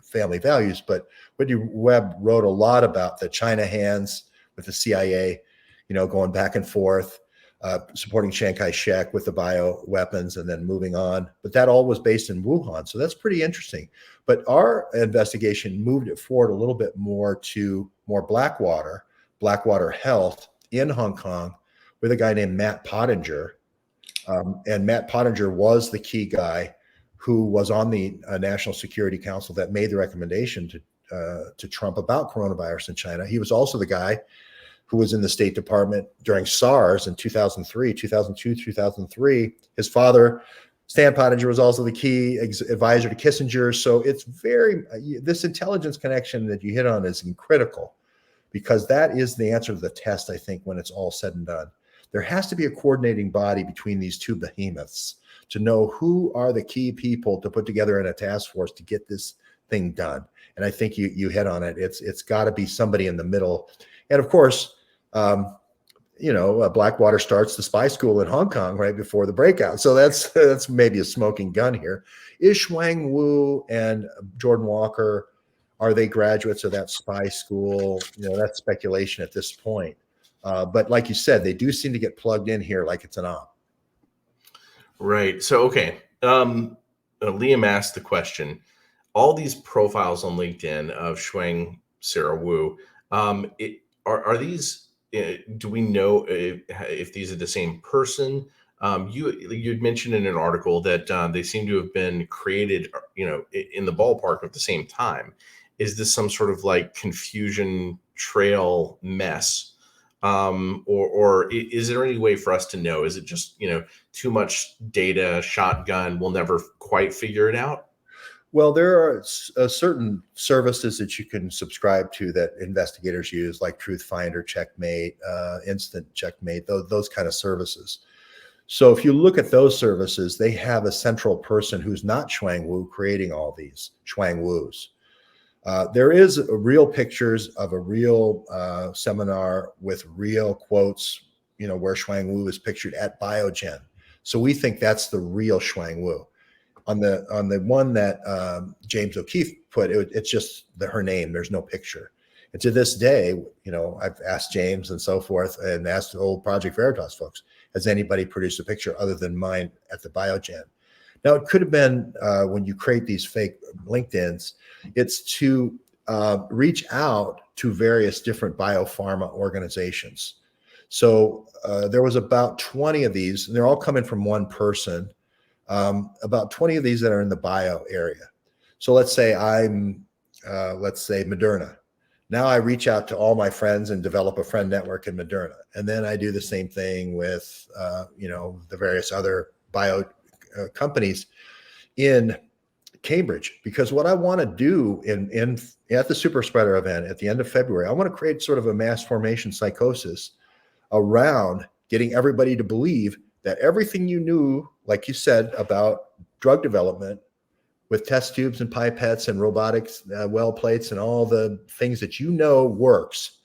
Speaker 2: family values, but Whitney Webb wrote a lot about the China hands with the CIA, going back and forth, supporting Chiang Kai-shek with the bioweapons and then moving on. But that all was based in Wuhan. So that's pretty interesting. But our investigation moved it forward a little bit more to more Blackwater Health in Hong Kong with a guy named Matt Pottinger. And Matt Pottinger was the key guy who was on the National Security Council that made the recommendation to Trump about coronavirus in China. He was also the guy who was in the State Department during SARS in 2002, 2003. His father, Stan Pottinger, was also the key advisor to Kissinger. So it's this intelligence connection that you hit on is critical, because that is the answer to the test, I think, when it's all said and done. There has to be a coordinating body between these two behemoths to know who are the key people to put together in a task force to get this thing done. And I think you hit on it. It's got to be somebody in the middle. And of course, Blackwater starts the spy school in Hong Kong right before the breakout. So that's maybe a smoking gun here. Is Shuang Wu and Jordan Walker, are they graduates of that spy school? That's speculation at this point. But like you said, they do seem to get plugged in here like it's an op.
Speaker 1: Right. So, okay. Liam asked the question, all these profiles on LinkedIn of Shuang Sarah Wu, are these, do we know if these are the same person? You'd mentioned in an article that they seem to have been created, in the ballpark of the same time. Is this some sort of like confusion trail mess? Or is there any way for us to know? Is it just, too much data, shotgun, we'll never quite figure it out?
Speaker 2: Well, there are certain services that you can subscribe to that investigators use, like Truth Finder, Checkmate, Instant Checkmate, those kind of services. So if you look at those services, they have a central person who's not Shuang Wu creating all these Shuang Wus. There is real pictures of a real seminar with real quotes, where Shuang Wu is pictured at Biogen. So we think that's the real Shuang Wu. On the one that James O'Keefe put, it's just her name. There's no picture. And to this day, I've asked James and so forth, and asked the old Project Veritas folks, has anybody produced a picture other than mine at the Biogen? Now, it could have been when you create these fake LinkedIns, it's to reach out to various different biopharma organizations. So there was about 20 of these, and they're all coming from one person. About 20 of these that are in the bio area. So let's say let's say Moderna. Now I reach out to all my friends and develop a friend network in Moderna. And then I do the same thing with, the various other bio companies in Cambridge, because what I want to do at the super spreader event at the end of February, I want to create sort of a mass formation psychosis around getting everybody to believe that everything you knew, like you said, about drug development with test tubes and pipettes and robotics, well plates and all the things that works,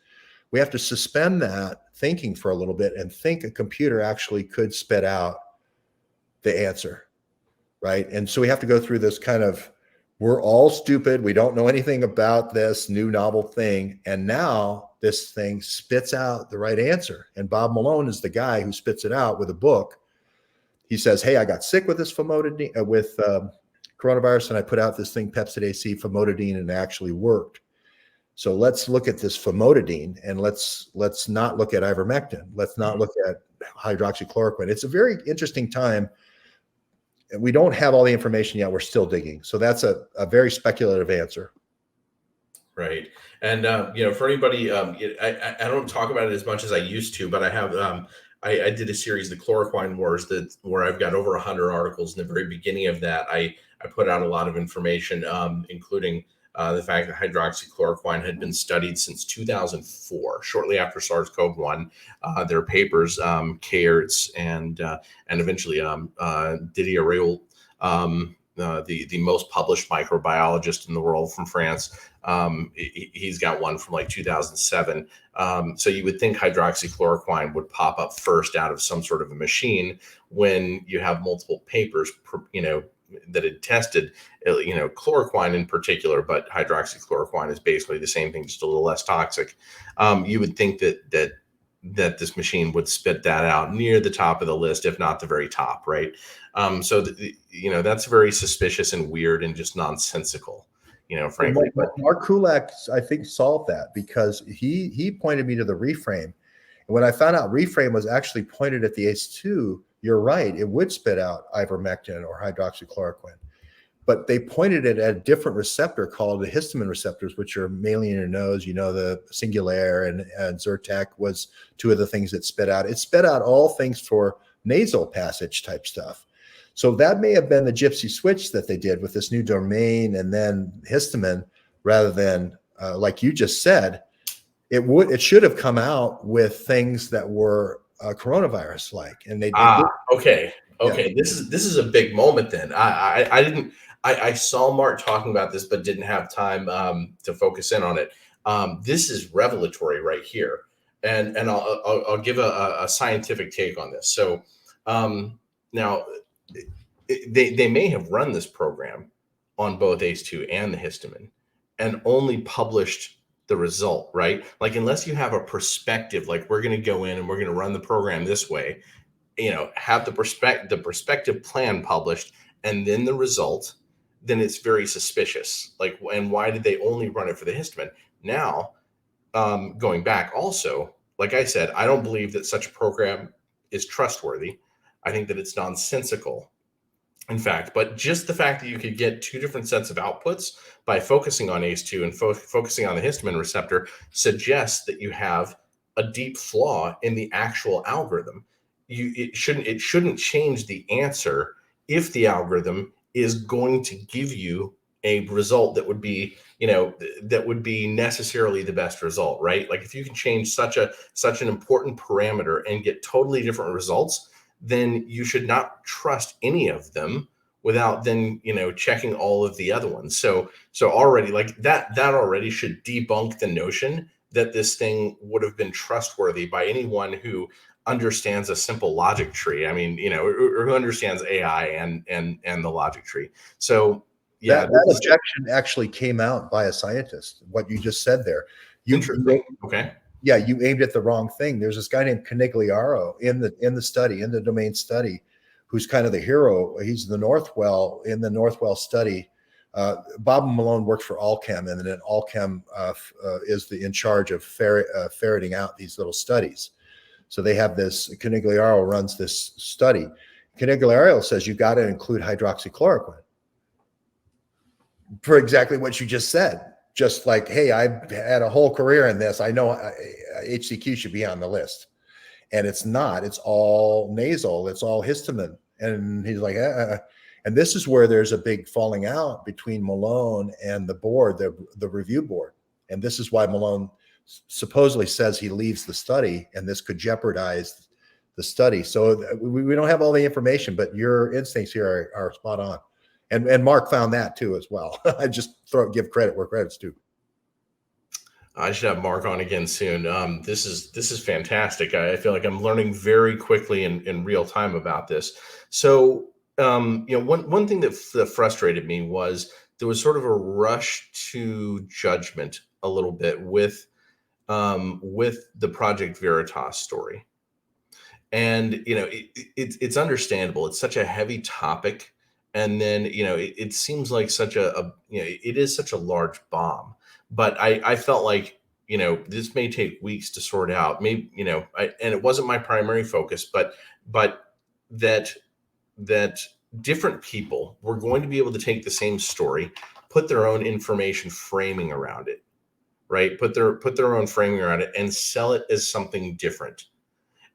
Speaker 2: we have to suspend that thinking for a little bit and think a computer actually could spit out the answer, right? And so we have to go through this kind of, we're all stupid, we don't know anything about this new novel thing, and now this thing spits out the right answer. And Bob Malone is the guy who spits it out with a book. He says, hey, I got sick with this famotidine, with coronavirus, and I put out this thing, Pepsid AC famotidine, and it actually worked. So let's look at this famotidine, and let's not look at ivermectin. Let's not look at hydroxychloroquine. It's a very interesting time. We don't have all the information yet. We're still digging. So that's a very speculative answer.
Speaker 1: Right. And, for anybody, I don't talk about it as much as I used to, but I have, I did a series, the Chloroquine Wars, where I've got over 100 articles. In the very beginning of that, I put out a lot of information, including the fact that hydroxychloroquine had been studied since 2004, shortly after SARS-CoV-1. There are papers, Kayerts and eventually Didier Raoult, the most published microbiologist in the world from France. He's got one from like 2007. So you would think hydroxychloroquine would pop up first out of some sort of a machine when you have multiple papers, that had tested, chloroquine in particular, but hydroxychloroquine is basically the same thing, just a little less toxic. You would think that this machine would spit that out near the top of the list, if not the very top, right? So that's very suspicious and weird and just nonsensical, frankly.
Speaker 2: But Mark Kulak, I think, solved that because he pointed me to the reframe. And when I found out reframe was actually pointed at the ACE2, you're right, it would spit out ivermectin or hydroxychloroquine. But they pointed it at a different receptor called the histamine receptors, which are mainly in your nose. The Singulair and Zyrtec was two of the things that spit out. It spit out all things for nasal passage type stuff. So that may have been the gypsy switch that they did with this new domain and then histamine, rather than like you just said, it should have come out with things that were coronavirus like, and they
Speaker 1: okay.
Speaker 2: Yeah.
Speaker 1: This is a big moment then. I saw Mark talking about this, but didn't have time to focus in on it. This is revelatory right here, and I'll give a scientific take on this. So now they may have run this program on both ACE2 and the histamine, and only published the result, right? Like, unless you have a perspective, like we're going to go in and we're going to run the program this way, have the perspective plan published and then the result, then it's very suspicious. Like, and why did they only run it for the histamine? Now, going back also, like I said, I don't believe that such a program is trustworthy. I think that it's nonsensical, in fact. But just the fact that you could get two different sets of outputs by focusing on ACE2 and focusing on the histamine receptor suggests that you have a deep flaw in the actual algorithm. It shouldn't change the answer if the algorithm is going to give you a result that would be, necessarily the best result, right? Like, if you can change such an important parameter and get totally different results, then you should not trust any of them without then, checking all of the other ones. So already, like, that already should debunk the notion that this thing would have been trustworthy by anyone who understands a simple logic tree. I mean, or who understands AI and the logic tree. So yeah,
Speaker 2: that objection actually came out by a scientist. What you just said there,
Speaker 1: okay.
Speaker 2: Yeah, you aimed at the wrong thing. There's this guy named Canigliaro in the domain study, who's kind of the hero. He's in the Northwell study. Bob Malone works for Allchem, and then Allchem is in charge of ferreting out these little studies. So they have this, Canigliaro runs this study. Canigliaro says you got to include hydroxychloroquine for exactly what you just said. Just like, hey, I've had a whole career in this. I know HCQ should be on the list. And it's not. It's all nasal. It's all histamine. And he's like, And this is where there's a big falling out between Malone and the board, the review board. And this is why Malone supposedly says he leaves the study, and this could jeopardize the study. So we don't have all the information, but your instincts here are spot on. And Mark found that too as well. I just give credit where credit's due.
Speaker 1: I should have Mark on again soon. This is fantastic. I feel like I'm learning very quickly in real time about this. So one thing that frustrated me was there was sort of a rush to judgment a little bit with the Project Veritas story. And it's understandable. It's such a heavy topic. And then, it seems like it is such a large bomb, but I felt like, this may take weeks to sort out. Maybe, and it wasn't my primary focus, but that different people were going to be able to take the same story, put their own information framing around it, right? Put their own framing around it and sell it as something different.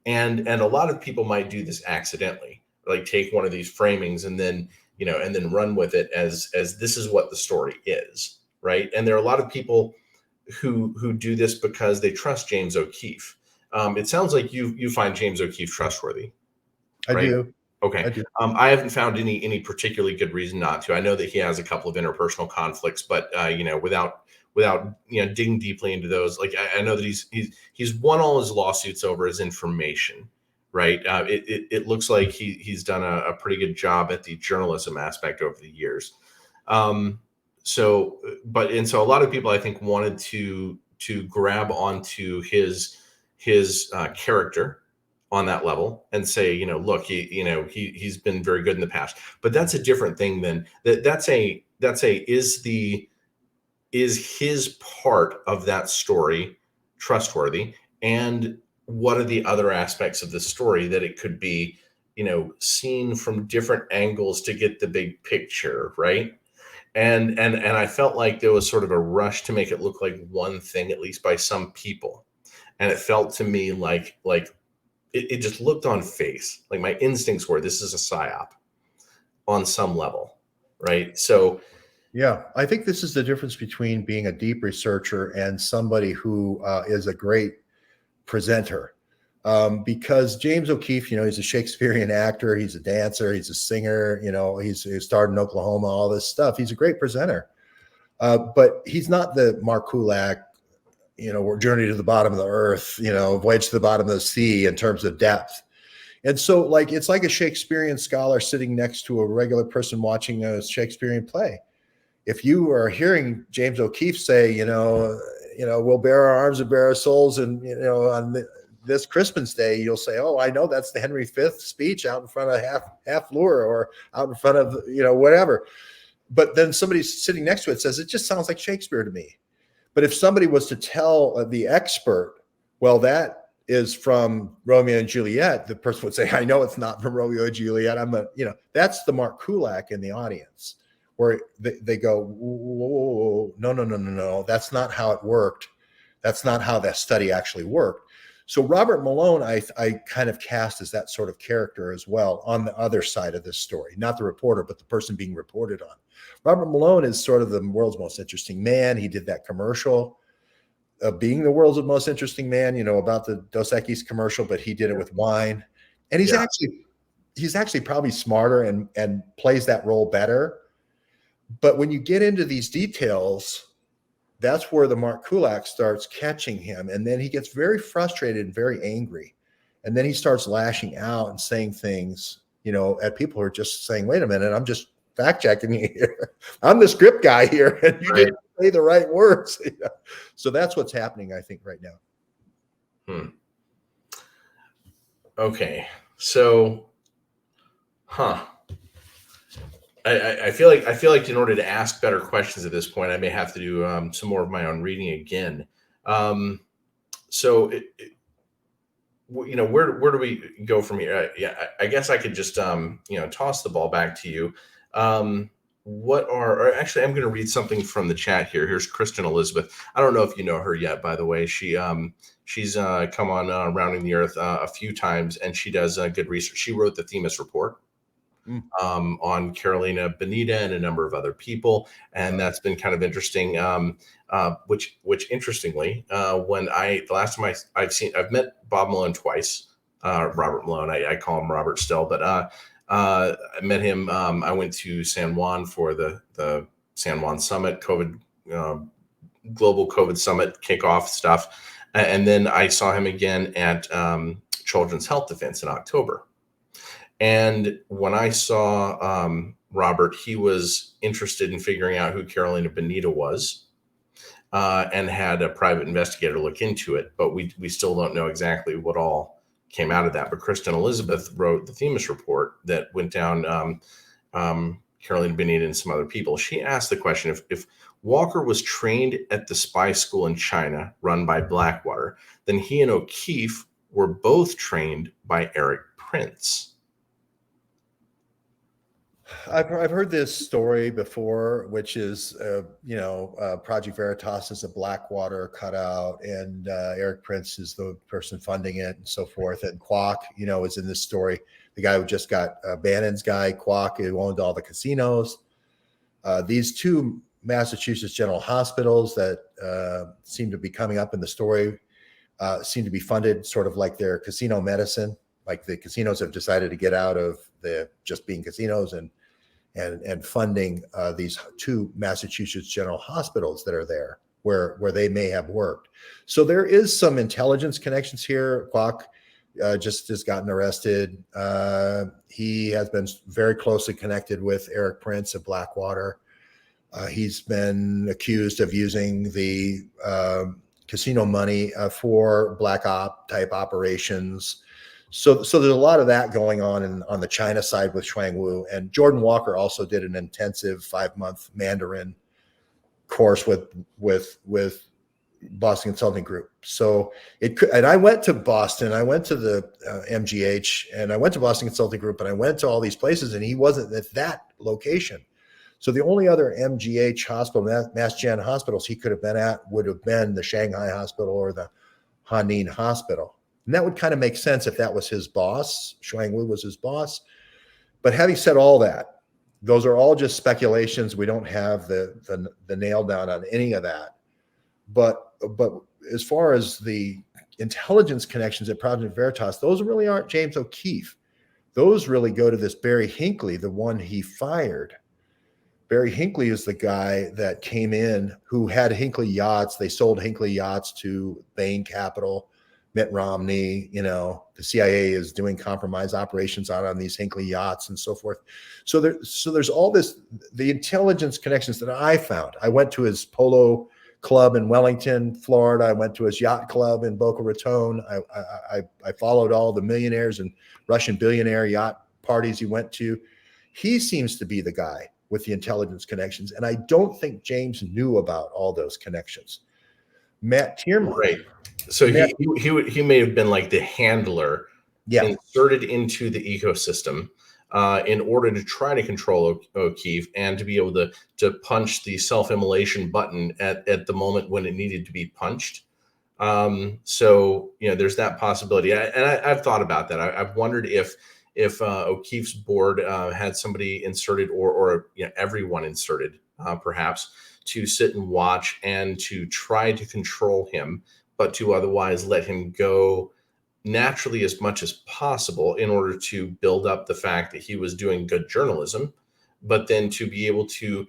Speaker 1: And a lot of people might do this accidentally, like take one of these framings and then run with it as this is what the story is, right? And there are a lot of people who do this because they trust James O'Keefe. It sounds like you find James O'Keefe trustworthy.
Speaker 2: Right? I do.
Speaker 1: Okay.
Speaker 2: I do.
Speaker 1: I haven't found any particularly good reason not to. I know that he has a couple of interpersonal conflicts, but without digging deeply into those, like I know that he's won all his lawsuits over his information, right? It looks like he's done a pretty good job at the journalism aspect over the years. Um, so a lot of people I think wanted to grab onto his character on that level and say, look, he's been very good in the past. But that's a different thing than that. Is his part of that story trustworthy? And what are the other aspects of the story that it could be, seen from different angles to get the big picture, right? And I felt like there was sort of a rush to make it look like one thing, at least by some people. And it felt to me like it just looked on face like my instincts were this is a psyop on some level, right? So
Speaker 2: Yeah, I think this is the difference between being a deep researcher and somebody who is a great presenter. Because James O'Keefe, he's a Shakespearean actor, he's a dancer, he's a singer, he starred in Oklahoma, all this stuff. He's a great presenter, but he's not the Mark Kulak, Journey to the Bottom of the Earth, Voyage to the Bottom of the Sea in terms of depth. And so, like, it's like a Shakespearean scholar sitting next to a regular person watching a Shakespearean play. If you are hearing James O'Keefe say, we'll bear our arms and bare our souls, and on this Christmas Day, you'll say, "Oh, I know that's the Henry V speech out in front of half Louvre or out in front of whatever." But then somebody sitting next to it says, "It just sounds like Shakespeare to me." But if somebody was to tell the expert, well, that is from Romeo and Juliet, the person would say, "I know it's not from Romeo and Juliet. That's the Mark Kulak in the audience." Where they go, whoa, no, that's not how it worked. That's not how that study actually worked. So Robert Malone, I kind of cast as that sort of character as well on the other side of this story, not the reporter, but the person being reported on. Robert Malone is sort of the world's most interesting man. He did that commercial being the world's most interesting man, about the Dos Equis commercial, but he did it with wine. And he's actually probably smarter and plays that role better. But when you get into these details, that's where the Mark Kulak starts catching him. And then he gets very frustrated and very angry. And then he starts lashing out and saying things, at people who are just saying, wait a minute, I'm just fact checking you here. I'm the script guy here. And you didn't say the right words. So that's what's happening, I think, right now.
Speaker 1: Okay. So, I feel like in order to ask better questions at this point, I may have to do some more of my own reading again. So, where do we go from here? I guess I could just toss the ball back to you. Actually, I'm going to read something from the chat here. Here's Kristen Elizabeth. I don't know if you know her yet, by the way. She's come on Rounding the Earth a few times, and she does good research. She wrote the Themis report on Carolina Bonita and a number of other people, and that's been kind of interesting. Which interestingly, the last time I've met Bob Malone twice. Robert Malone, I call him Robert still, but I met him. I went to San Juan for the San Juan Summit, global COVID Summit kickoff stuff, and then I saw him again at Children's Health Defense in October. And when I saw Robert, he was interested in figuring out who Carolina Bonita was, and had a private investigator look into it. But we still don't know exactly what all came out of that. But Kristen Elizabeth wrote the Themis report that went down Carolina Bonita and some other people. She asked the question, if Walker was trained at the spy school in China run by Blackwater, then he and O'Keefe were both trained by Eric Prince.
Speaker 2: I've heard this story before, which is, Project Veritas is a Blackwater cutout, and Eric Prince is the person funding it, and so forth. And Kwok, is in this story. The guy who just got Bannon's guy, Kwok, who owned all the casinos. These two Massachusetts General Hospitals that seem to be coming up in the story seem to be funded sort of like their casino medicine. like the casinos have decided to get out of the just being casinos and funding these 2 Massachusetts General Hospitals that are there where they may have worked. So there is some intelligence connections here. Kwok just has gotten arrested. He has been very closely connected with Eric Prince of Blackwater. He's been accused of using the casino money for black op type operations. So there's a lot of that going on the China side with Shuang Wu. And Jordan Walker also did an intensive 5-month Mandarin course with Boston Consulting Group. So it could, and I went to Boston, I went to the MGH, and I went to Boston Consulting Group, and I went to all these places, and he wasn't at that location. So the only other MGH hospital, Mass Gen hospitals he could have been at would have been the Shanghai Hospital or the Hanin Hospital. And that would kind of make sense if that was his boss. Shuang Wu was his boss. But having said all that, those are all just speculations. We don't have the nail down on any of that. But as far as the intelligence connections at Project Veritas, those really aren't James O'Keefe. Those really go to this Barry Hinckley, the one he fired. Barry Hinckley is the guy that came in who had Hinckley yachts. They sold Hinckley yachts to Bain Capital, Mitt Romney. The CIA is doing compromise operations on these Hinckley yachts and so forth. So there's all this, the intelligence connections that I found. I went to his polo club in Wellington, Florida. I went to his yacht club in Boca Raton. I followed all the millionaires and Russian billionaire yacht parties he went to. He seems to be the guy with the intelligence connections. And I don't think James knew about all those connections. Matt Tierman.
Speaker 1: Right. So he may have been like the handler inserted into the ecosystem in order to try to control O'Keefe and to be able to punch the self-immolation button at the moment when it needed to be punched. So there's that possibility. I've thought about that. I've wondered if O'Keefe's board had somebody inserted or everyone inserted perhaps to sit and watch and to try to control him, but to otherwise let him go naturally as much as possible in order to build up the fact that he was doing good journalism, but then to be able to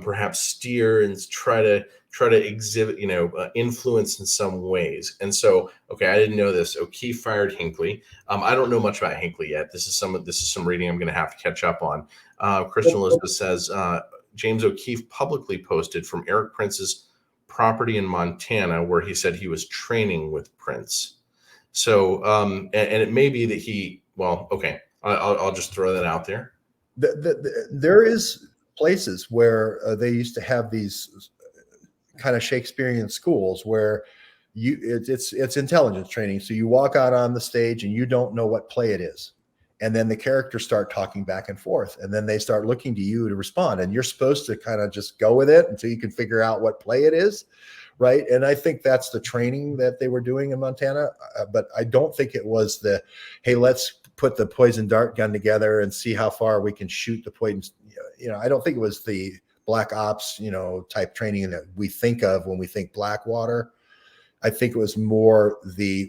Speaker 1: perhaps steer and try to exhibit, influence in some ways. And so, okay, I didn't know this. O'Keefe fired Hinckley. I don't know much about Hinckley yet. This is some reading I'm going to have to catch up on. Christian Elizabeth says James O'Keefe publicly posted from Eric Prince's property in Montana where he said he was training with Prince. So, and it may be that okay, I'll just throw that out there.
Speaker 2: There is places where they used to have these kind of Shakespearean schools where it's intelligence training. So you walk out on the stage and you don't know what play it is. And then the characters start talking back and forth, and then they start looking to you to respond. And you're supposed to kind of just go with it until you can figure out what play it is. Right. And I think that's the training that they were doing in Montana. But I don't think it was hey, let's put the poison dart gun together and see how far we can shoot the poison. I don't think it was the black ops, type training that we think of when we think Blackwater. I think it was more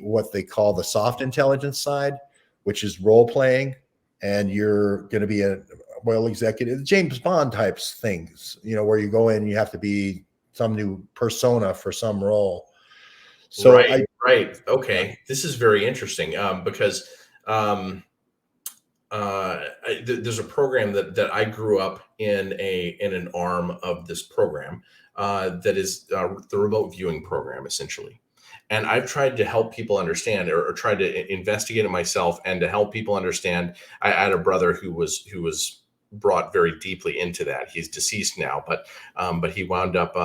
Speaker 2: what they call the soft intelligence side, which is role playing. And you're going to be a royal executive, James Bond types things, where you go in and you have to be some new persona for some role. So
Speaker 1: right. Okay. This is very interesting because there's a program that I grew up in an arm of this program that is the remote viewing program, essentially. And I've tried to help people understand or tried to investigate it myself and to help people understand. I had a brother who was brought very deeply into that. He's deceased now, but he wound up,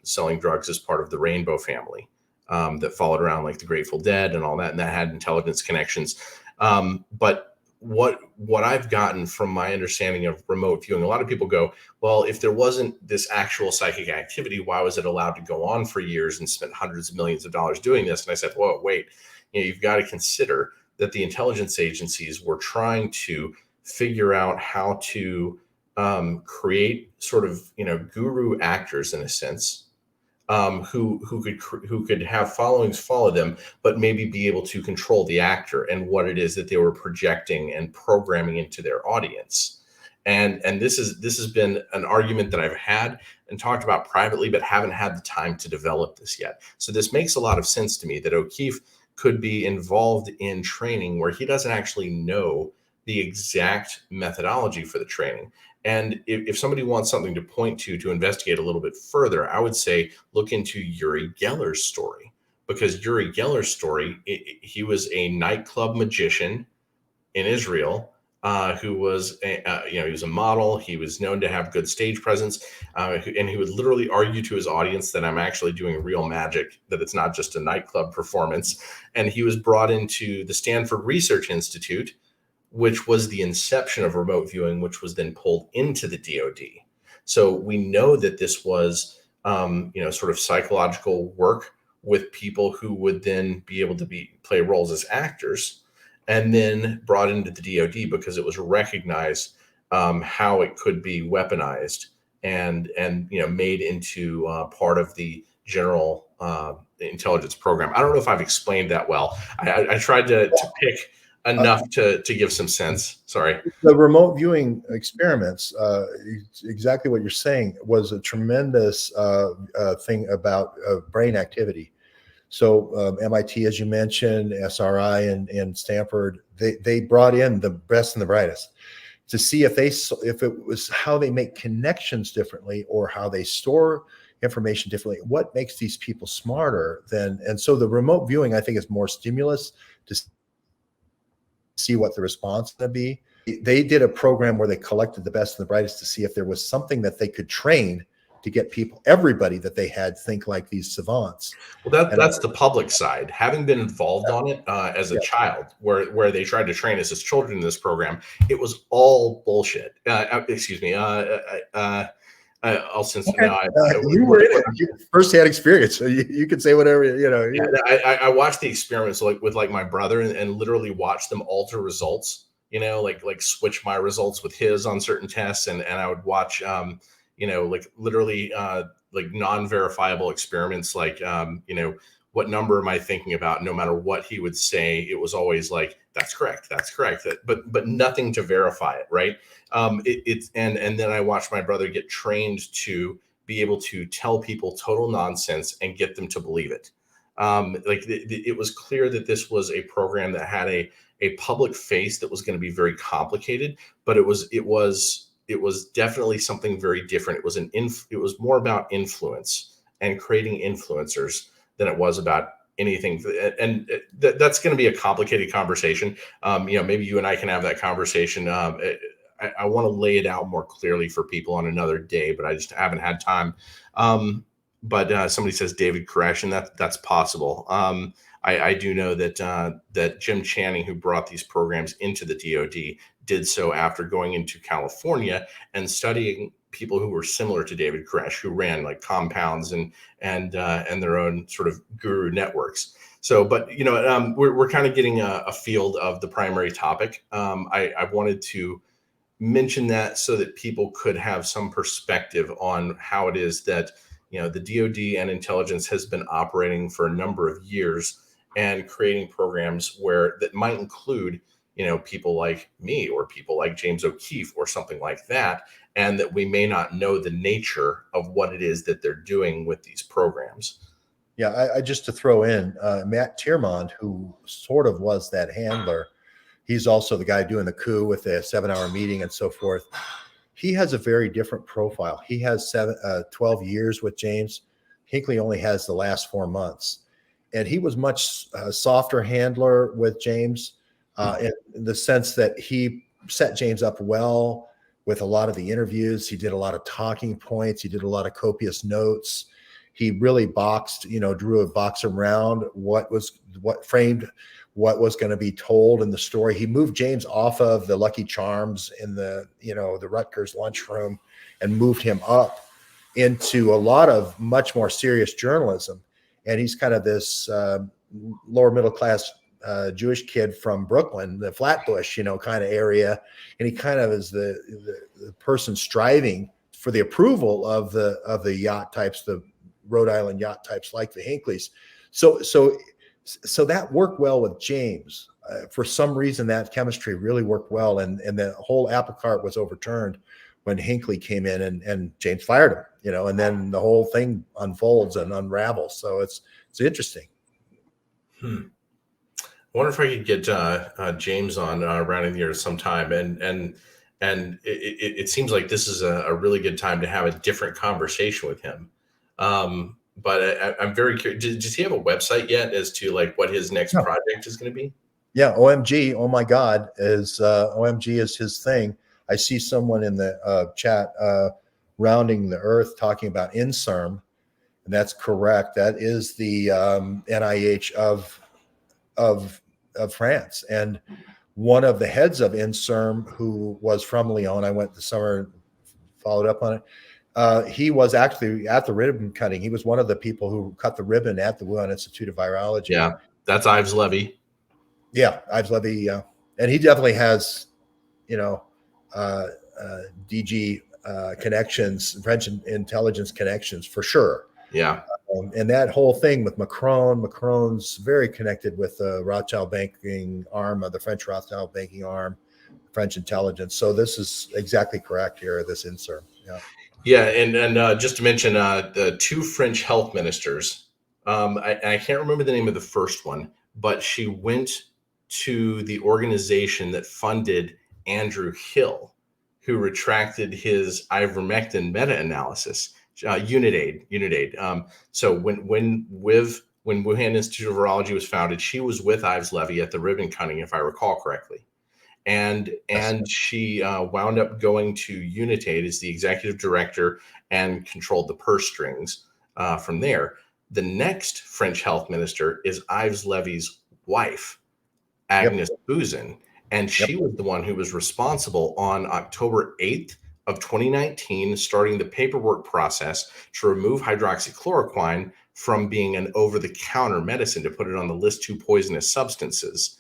Speaker 1: selling drugs as part of the Rainbow family that followed around like the Grateful Dead and all that, and that had intelligence connections. But what I've gotten from my understanding of remote viewing, a lot of people go, well, if there wasn't this actual psychic activity, why was it allowed to go on for years and spent hundreds of millions of dollars doing this? And I said, whoa, wait, you've got to consider that the intelligence agencies were trying to figure out how to create sort of, guru actors in a sense who could have followings follow them, but maybe be able to control the actor and what it is that they were projecting and programming into their audience. And this has been an argument that I've had and talked about privately, but haven't had the time to develop this yet. So this makes a lot of sense to me that O'Keefe could be involved in training where he doesn't actually know the exact methodology for the training. And if somebody wants something to point to investigate a little bit further, I would say look into Uri Geller's story, because Uri Geller's story, he was a nightclub magician in Israel, who was he was a model. He was known to have good stage presence, and he would literally argue to his audience that I'm actually doing real magic, that it's not just a nightclub performance. And he was brought into the Stanford Research Institute, which was the inception of remote viewing, which was then pulled into the DoD. So we know that this was, sort of psychological work with people who would then be able to play roles as actors, and then brought into the DoD because it was recognized how it could be weaponized and made into part of the general intelligence program. I don't know if I've explained that well. I tried to pick enough to give some sense. Sorry.
Speaker 2: The remote viewing experiments, exactly what you're saying, was a tremendous thing about brain activity. So MIT, as you mentioned, SRI and Stanford, they brought in the best and the brightest to see if it was how they make connections differently or how they store information differently. What makes these people smarter than? And so the remote viewing, I think, is more stimulus to see what the response is going to be. They did a program where they collected the best and the brightest to see if there was something that they could train to get everybody that they had, think like these savants.
Speaker 1: Well, that's the public side. Having been involved on it as a child, where they tried to train us as children in this program, it was all bullshit. Excuse me. I'll since
Speaker 2: okay.
Speaker 1: now
Speaker 2: you were in it. You first-hand experience, so you can say whatever you know.
Speaker 1: Yeah, I watched the experiments with my brother and literally watched them alter results. Like switch my results with his on certain tests, and I would watch like literally like non-verifiable experiments, like what number am I thinking about? No matter what he would say, it was always like, that's correct. But nothing to verify it, right? And then I watched my brother get trained to be able to tell people total nonsense and get them to believe it. It was clear that this was a program that had a public face that was going to be very complicated, but it was definitely something very different. It was more about influence and creating influencers than it was about anything. And that's going to be a complicated conversation. Maybe you and I can have that conversation. I want to lay it out more clearly for people on another day, but I just haven't had time. But somebody says David Koresh, and that's possible. I do know that Jim Channing, who brought these programs into the DoD, did so after going into California and studying people who were similar to David Koresh, who ran like compounds and their own sort of guru networks. So, but we're kind of getting a field of the primary topic. I wanted to mention that so that people could have some perspective on how it is that the DoD and intelligence has been operating for a number of years and creating programs that might include people like me or people like James O'Keefe or something like that, and that we may not know the nature of what it is that they're doing with these programs.
Speaker 2: Yeah, I just to throw in Matt Tiermond, who sort of was that handler. He's also the guy doing the coup with the 7-hour meeting and so forth. He has a very different profile. He has 12 years with James. Hinckley only has the last 4 months. And he was much softer handler with James in the sense that he set James up well with a lot of the interviews. He did a lot of talking points. He did a lot of copious notes. He really drew a box around what framed what was going to be told in the story. He moved James off of the Lucky Charms in the Rutgers lunchroom and moved him up into a lot of much more serious journalism. And he's kind of this lower middle class Jewish kid from Brooklyn, the Flatbush, kind of area. And he kind of is the person striving for the approval of the yacht types, the Rhode Island yacht types like the Hinckleys. So that worked well with James. For some reason, that chemistry really worked well, and the whole apple cart was overturned when Hinckley came in and James fired him. And then the whole thing unfolds and unravels. So it's interesting.
Speaker 1: I wonder if I could get James on rounding the year sometime, and it seems like this is a really good time to have a different conversation with him. But I'm very curious. Does he have a website yet as to like what his next project is going to be?
Speaker 2: Yeah, OMG, oh my God, is OMG is his thing. I see someone in the chat rounding the earth talking about INSERM, and that's correct. That is the NIH of France, and one of the heads of INSERM, who was from Lyon, I went this summer, followed up on it. He was actually at the ribbon cutting. He was one of the people who cut the ribbon at the Wuhan Institute of Virology.
Speaker 1: Yeah, that's Ives Levy.
Speaker 2: Yeah, Ives Levy. And he definitely has, DG connections, French intelligence connections for sure.
Speaker 1: Yeah.
Speaker 2: And that whole thing with Macron's very connected with the Rothschild banking arm of the French Rothschild banking arm, French intelligence. So this is exactly correct here, this INSERM. Yeah.
Speaker 1: Yeah. And just to mention the two French health ministers, I can't remember the name of the first one, but she went to the organization that funded Andrew Hill, who retracted his ivermectin meta-analysis, Unitaid. So when Wuhan Institute of Virology was founded, she was with Ives Levy at the ribbon cutting, if I recall correctly. And she wound up going to Unitaid as the executive director and controlled the purse strings from there. The next French health minister is Ives Levy's wife, Agnes Buzyn, and she was the one who was responsible on October 8th of 2019, starting the paperwork process to remove hydroxychloroquine from being an over-the-counter medicine to put it on the list 2 poisonous substances.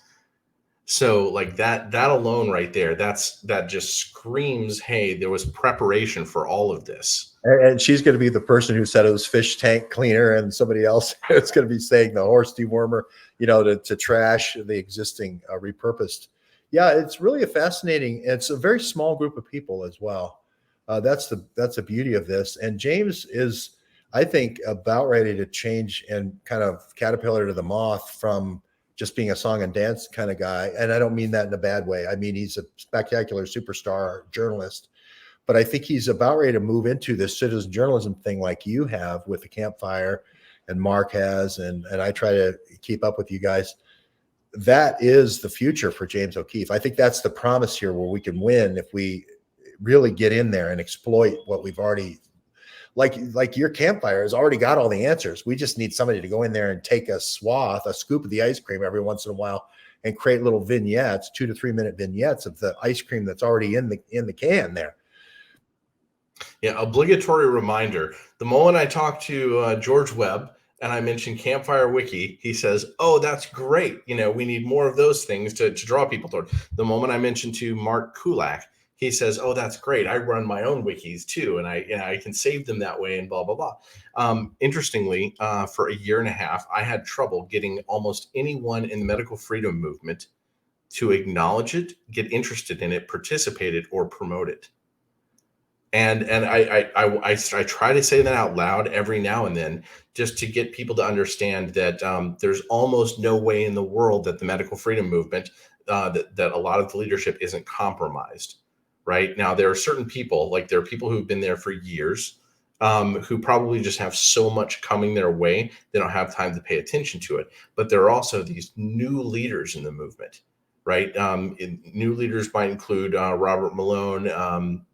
Speaker 1: So like that alone right there, that just screams, hey, there was preparation for all of this.
Speaker 2: And she's going to be the person who said it was fish tank cleaner, and somebody else is going to be saying the horse dewormer, to trash the existing repurposed. Yeah, it's really it's a very small group of people as well. That's the beauty of this. And James is, I think, about ready to change and kind of caterpillar to the moth from just being a song and dance kind of guy. And I don't mean that in a bad way. I mean, he's a spectacular superstar journalist, but I think he's about ready to move into this citizen journalism thing like you have with the Campfire and Mark has, and I try to keep up with you guys. That is the future for James O'Keefe. I think that's the promise here, where we can win if we really get in there and exploit what we've already, like your Campfire has already got all the answers. We just need somebody to go in there and take a scoop of the ice cream every once in a while and create little vignettes, 2 to 3 minute vignettes of the ice cream that's already in the can there.
Speaker 1: Yeah, obligatory reminder. The moment I talk to George Webb and I mention Campfire Wiki, he says, "Oh, that's great. We need more of those things to draw people toward." The moment I mention to Mark Kulak, he says, "Oh, that's great. I run my own wikis too, and I can save them that way." And blah blah blah. Interestingly, for a year and a half, I had trouble getting almost anyone in the medical freedom movement to acknowledge it, get interested in it, participate it, or promote it. And I try to say that out loud every now and then, just to get people to understand that there's almost no way in the world that the medical freedom movement, that a lot of the leadership isn't compromised. Right now, there are certain people, like there are people who've been there for years, who probably just have so much coming their way, they don't have time to pay attention to it. But there are also these new leaders in the movement, right? New leaders might include Robert Malone,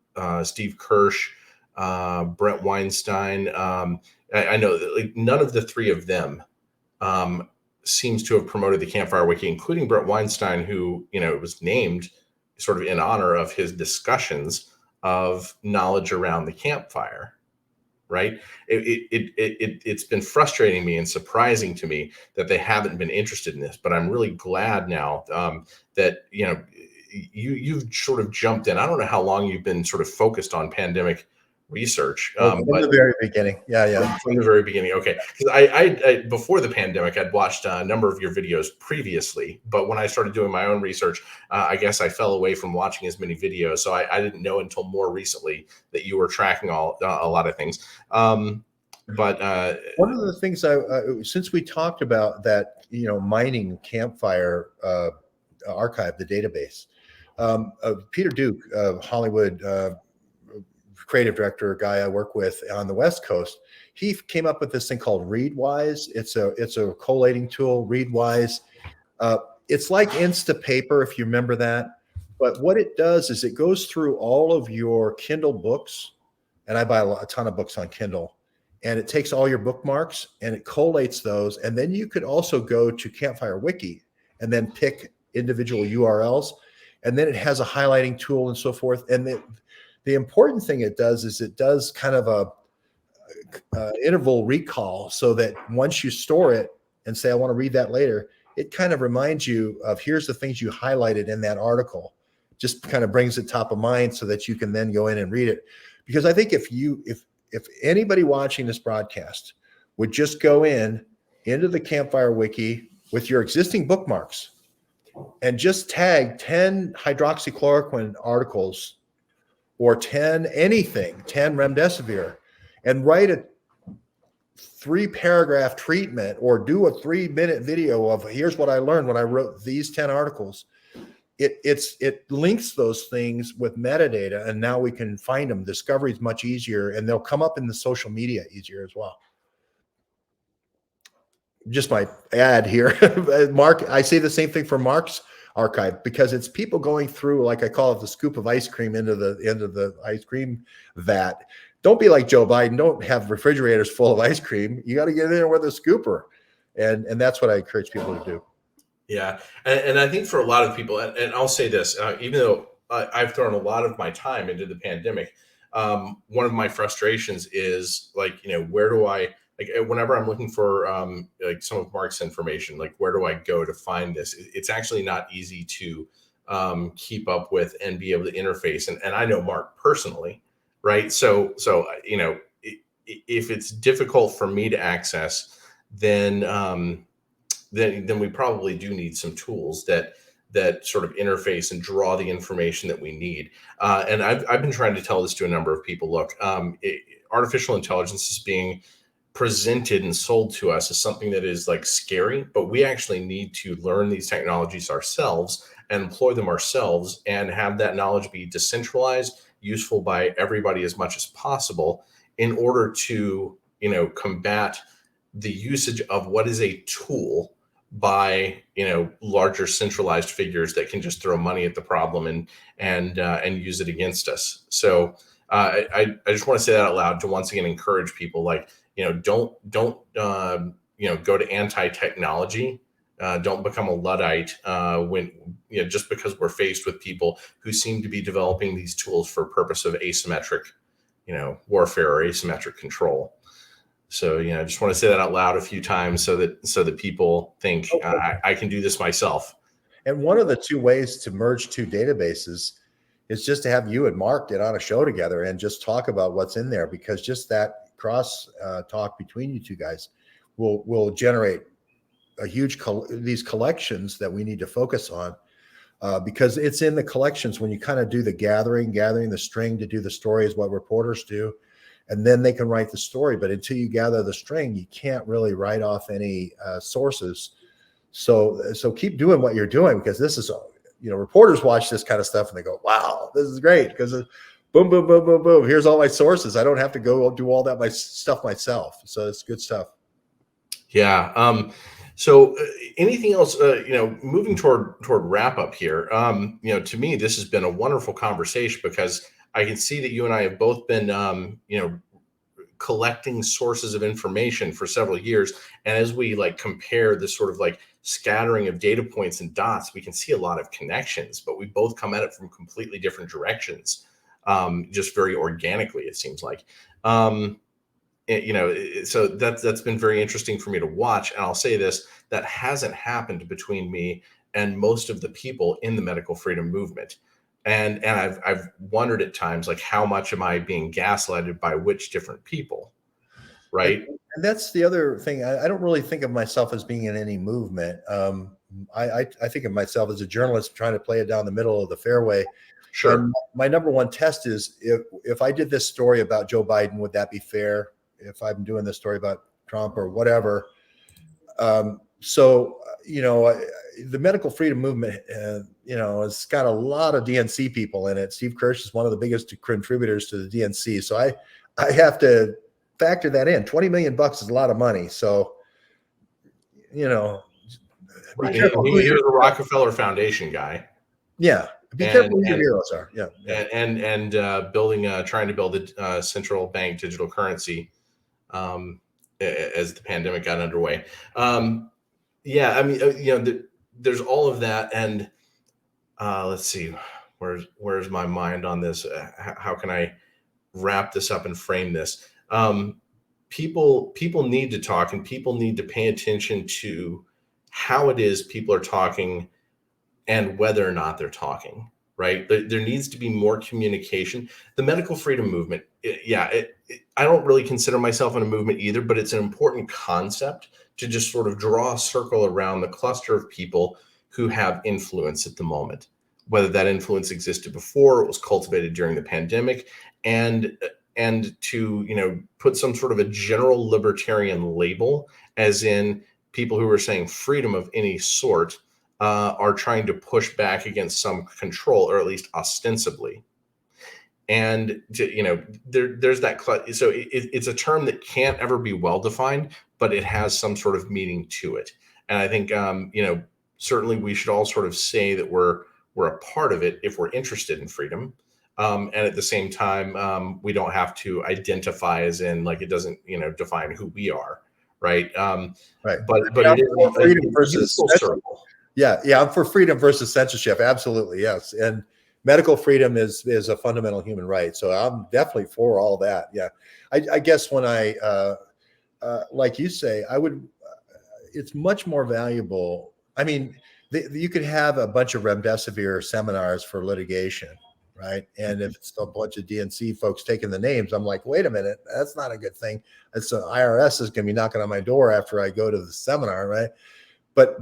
Speaker 1: Steve Kirsch, Brent Weinstein. I know that like none of the three of them seems to have promoted the Campfire Wiki, including Brent Weinstein, who it was named sort of in honor of his discussions of knowledge around the campfire. Right? It's been frustrating me and surprising to me that they haven't been interested in this, but I'm really glad now that you've sort of jumped in. I don't know how long you've been sort of focused on pandemic research.
Speaker 2: Oh, from
Speaker 1: But
Speaker 2: the very beginning. Yeah, yeah.
Speaker 1: from the very beginning. Okay. Because I before the pandemic, I'd watched a number of your videos previously, but when I started doing my own research, I guess I fell away from watching as many videos. So I didn't know until more recently that you were tracking a lot of things. But
Speaker 2: One of the things since we talked about that, mining Campfire archive, the database, Peter Duke, Hollywood creative director, guy I work with on the West Coast, he came up with this thing called Readwise. It's a collating tool, Readwise. It's like Instapaper, if you remember that. But what it does is it goes through all of your Kindle books, and I buy a ton of books on Kindle, and it takes all your bookmarks and it collates those. And then you could also go to Campfire Wiki and then pick individual URLs, and then it has a highlighting tool and so forth. And the important thing it does is it does kind of a interval recall, so that once you store it and say, I want to read that later, it kind of reminds you of, here's the things you highlighted in that article. Just kind of brings it top of mind so that you can then go in and read it. Because I think if anybody watching this broadcast would just go into the Campfire Wiki with your existing bookmarks and just tag 10 hydroxychloroquine articles or 10 anything, 10 remdesivir, and write a 3-paragraph treatment, or do a 3-minute video of, here's what I learned when I wrote these 10 articles. It links those things with metadata, and now we can find them. Discovery is much easier, and they'll come up in the social media easier as well. Just my ad here. Mark, I say the same thing for Mark's archive, because it's people going through, like I call it, the scoop of ice cream into the ice cream vat. Don't be like Joe Biden. Don't have refrigerators full of ice cream. You got to get in there with a scooper. And that's what I encourage people to do.
Speaker 1: yeah, and I think for a lot of people, and I'll say this, even though I've thrown a lot of my time into the pandemic, one of my frustrations is, like, where do I, like, whenever I'm looking for like some of Mark's information, like, where do I go to find this? It's actually not easy to keep up with and be able to interface. And I know Mark personally, right? So if it's difficult for me to access, then we probably do need some tools that sort of interface and draw the information that we need. And I've been trying to tell this to a number of people. Look, artificial intelligence is being presented and sold to us as something that is, like, scary, but we actually need to learn these technologies ourselves and employ them ourselves, and have that knowledge be decentralized, useful by everybody as much as possible, in order to, combat the usage of what is a tool by larger centralized figures that can just throw money at the problem and use it against us. So I just want to say that out loud to once again encourage people, like, don't go to anti-technology. Don't become a Luddite when just because we're faced with people who seem to be developing these tools for purpose of asymmetric warfare or asymmetric control. So, I just want to say that out loud a few times so that people think, I can do this myself.
Speaker 2: And one of the two ways to merge two databases is just to have you and Mark get on a show together and just talk about what's in there, because just that cross talk between you two guys will generate a huge these collections that we need to focus on, because it's in the collections when you kind of do the gathering the string to do the story, is what reporters do. And then they can write the story. But until you gather the string, you can't really write off any sources. So keep doing what you're doing, because this is, reporters watch this kind of stuff and they go, wow, this is great, because boom, boom, boom, boom, boom. Here's all my sources. I don't have to go do all that stuff myself. So it's good stuff.
Speaker 1: Yeah. So anything else, moving toward wrap up here, to me, this has been a wonderful conversation, because I can see that you and I have both been, collecting sources of information for several years. And as we, like, compare this sort of, like, scattering of data points and dots, we can see a lot of connections, but we both come at it from completely different directions, just very organically, it seems like. So that's been very interesting for me to watch. And I'll say this, that hasn't happened between me and most of the people in the medical freedom movement. and I've wondered at times, like, how much am I being gaslighted by which different people,
Speaker 2: And,
Speaker 1: right?
Speaker 2: and that's the other thing. I don't really think of myself as being in any movement. I think of myself as a journalist trying to play it down the middle of the fairway.
Speaker 1: Sure.
Speaker 2: And my number one test is if I did this story about Joe Biden, would that be fair? If I'm doing this story about Trump or whatever. The medical freedom movement, it's got a lot of DNC people in it. Steve Kirsch is one of the biggest contributors to the DNC. So I have to factor that in. $20 million is a lot of money. So, be
Speaker 1: Right.
Speaker 2: careful
Speaker 1: He,
Speaker 2: who
Speaker 1: he
Speaker 2: you're,
Speaker 1: was a Rockefeller Foundation guy,
Speaker 2: yeah, be
Speaker 1: and
Speaker 2: careful who your
Speaker 1: and
Speaker 2: heroes are. Yeah. Yeah.
Speaker 1: trying to build a central bank digital currency, um, as the pandemic got underway. Yeah, I mean, there's all of that, and let's see, where's my mind on this? How can I wrap this up and frame this? People need to talk, and people need to pay attention to how it is people are talking and whether or not they're talking. Right? There needs to be more communication. The medical freedom movement, I don't really consider myself in a movement either, but it's an important concept to just sort of draw a circle around the cluster of people who have influence at the moment, whether that influence existed before, it was cultivated during the pandemic, and to put some sort of a general libertarian label, as in people who are saying freedom of any sort are trying to push back against some control, or at least ostensibly. And there's that. So it's a term that can't ever be well defined, but it has some sort of meaning to it. And I think certainly we should all sort of say that we're a part of it if we're interested in freedom. And at the same time, we don't have to identify as in, like, it doesn't define who we are, right?
Speaker 2: Right.
Speaker 1: But
Speaker 2: Yeah,
Speaker 1: it is
Speaker 2: freedom
Speaker 1: a
Speaker 2: versus
Speaker 1: useful circle.
Speaker 2: Yeah, I'm for freedom versus censorship. Absolutely, yes. And medical freedom is a fundamental human right. So I'm definitely for all that. Yeah, I guess when like you say, I would. It's much more valuable. I mean, you could have a bunch of remdesivir seminars for litigation, right? And if it's a bunch of DNC folks taking the names, I'm like, wait a minute, that's not a good thing. It's the IRS is going to be knocking on my door after I go to the seminar, right? But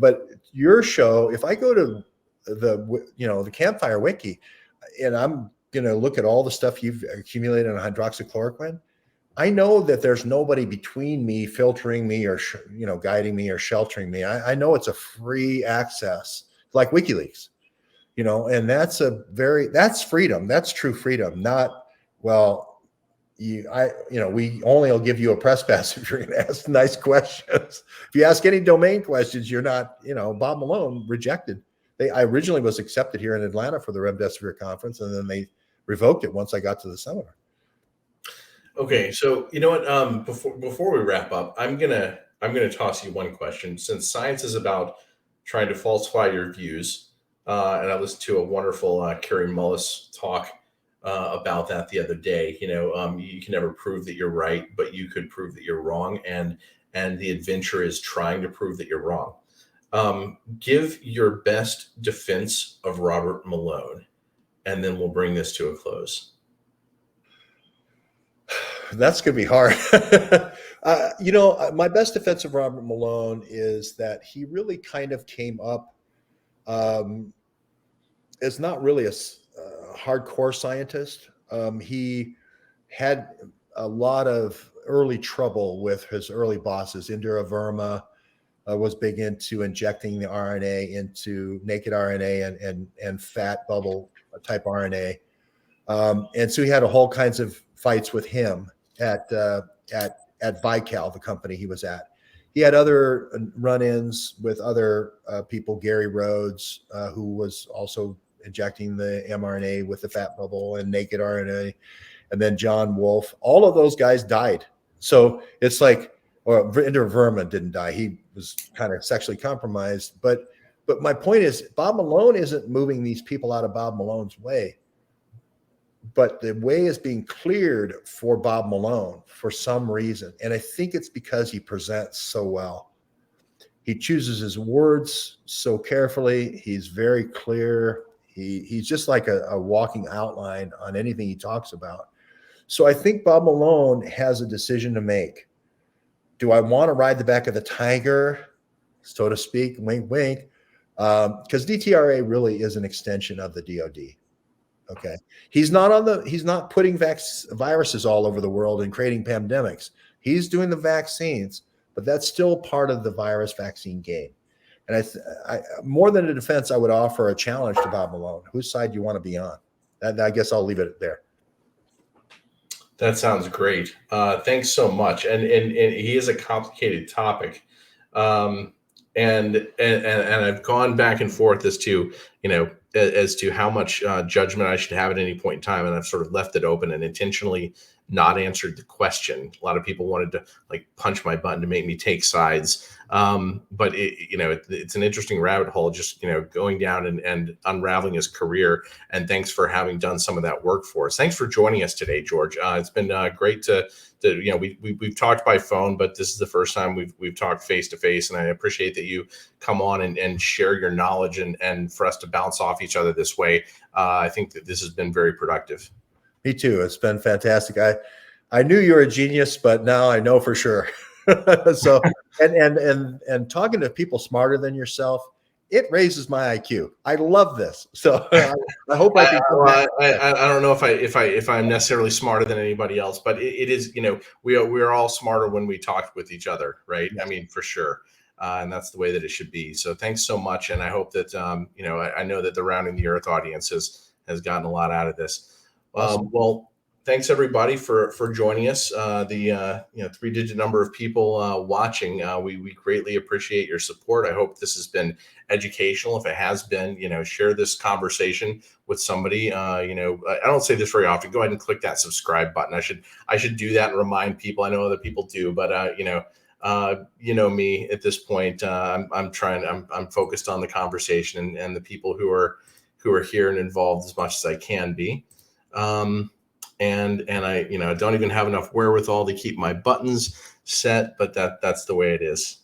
Speaker 2: your show, if I go to the Campfire Wiki, and I'm going to look at all the stuff you've accumulated on hydroxychloroquine, I know that there's nobody between me filtering me or guiding me or sheltering me. I know it's a free access, like WikiLeaks, and that's freedom. That's true freedom. Not, well, we only will give you a press pass if you're going to ask nice questions. If you ask any domain questions, you're not, Bob Malone rejected. I originally was accepted here in Atlanta for the Remdesivir conference, and then they revoked it once I got to the seminar.
Speaker 1: Okay, so you know what? Before we wrap up, I'm gonna toss you one question. Since science is about trying to falsify your views, and I listened to a wonderful Carrie Mullis talk about that the other day. You can never prove that you're right, but you could prove that you're wrong, and the adventure is trying to prove that you're wrong. Give your best defense of Robert Malone, and then we'll bring this to a close.
Speaker 2: That's going to be hard. My best defense of Robert Malone is that he really kind of came up as not really a hardcore scientist. He had a lot of early trouble with his early bosses. Indira Verma was big into injecting the RNA into naked RNA and fat bubble type RNA. And so he had a whole kinds of fights with him at Vical, the company he was at. He had other run-ins with other people, Gary Rhodes, who was also injecting the mRNA with the fat bubble and naked RNA, and then John Wolfe. All of those guys died. So it's like, or Indira Verma didn't die. He was kind of sexually compromised. But my point is, Bob Malone isn't moving these people out of Bob Malone's way. But the way is being cleared for Bob Malone for some reason. And I think it's because he presents so well. He chooses his words so carefully. He's very clear. He's just like a walking outline on anything he talks about. So I think Bob Malone has a decision to make. Do I want to ride the back of the tiger, so to speak, wink, wink? Because DTRA really is an extension of the DoD. Okay, he's not putting viruses all over the world and creating pandemics. He's doing the vaccines, but that's still part of the virus vaccine game. And I more than a defense, I would offer a challenge to Bob Malone. Whose side do you want to be on? I guess I'll leave it there.
Speaker 1: That sounds great. Thanks so much. And he is a complicated topic. And I've gone back and forth as to, as to how much judgment I should have at any point in time. And I've sort of left it open and intentionally not answered the question. A lot of people wanted to like punch my button to make me take sides. But it's an interesting rabbit hole, just, going down and unraveling his career. And thanks for having done some of that work for us. Thanks for joining us today, George. It's been great to we've talked by phone, but this is the first time we've talked face to face. And I appreciate that you come on and share your knowledge and for us to bounce off each other this way. I think that this has been very productive.
Speaker 2: Me too. It's been fantastic. I knew you were a genius, but now I know for sure. So, and talking to people smarter than yourself, it raises my IQ. I love this. So I hope I can.
Speaker 1: I don't know if I'm necessarily smarter than anybody else, but it is, we're all smarter when we talk with each other, right? Yes. I mean, for sure. And that's the way that it should be. So thanks so much. And I hope that, I know that the Rounding the Earth audience has gotten a lot out of this.
Speaker 2: Awesome.
Speaker 1: Well, thanks everybody for joining us. The 3-digit number of people watching, we greatly appreciate your support. I hope this has been educational. If it has been, share this conversation with somebody. I don't say this very often. Go ahead and click that subscribe button. I should do that and remind people. I know other people do, but me at this point. I'm focused on the conversation and the people who are here and involved as much as I can be. And I don't even have enough wherewithal to keep my buttons set, but that's the way it is.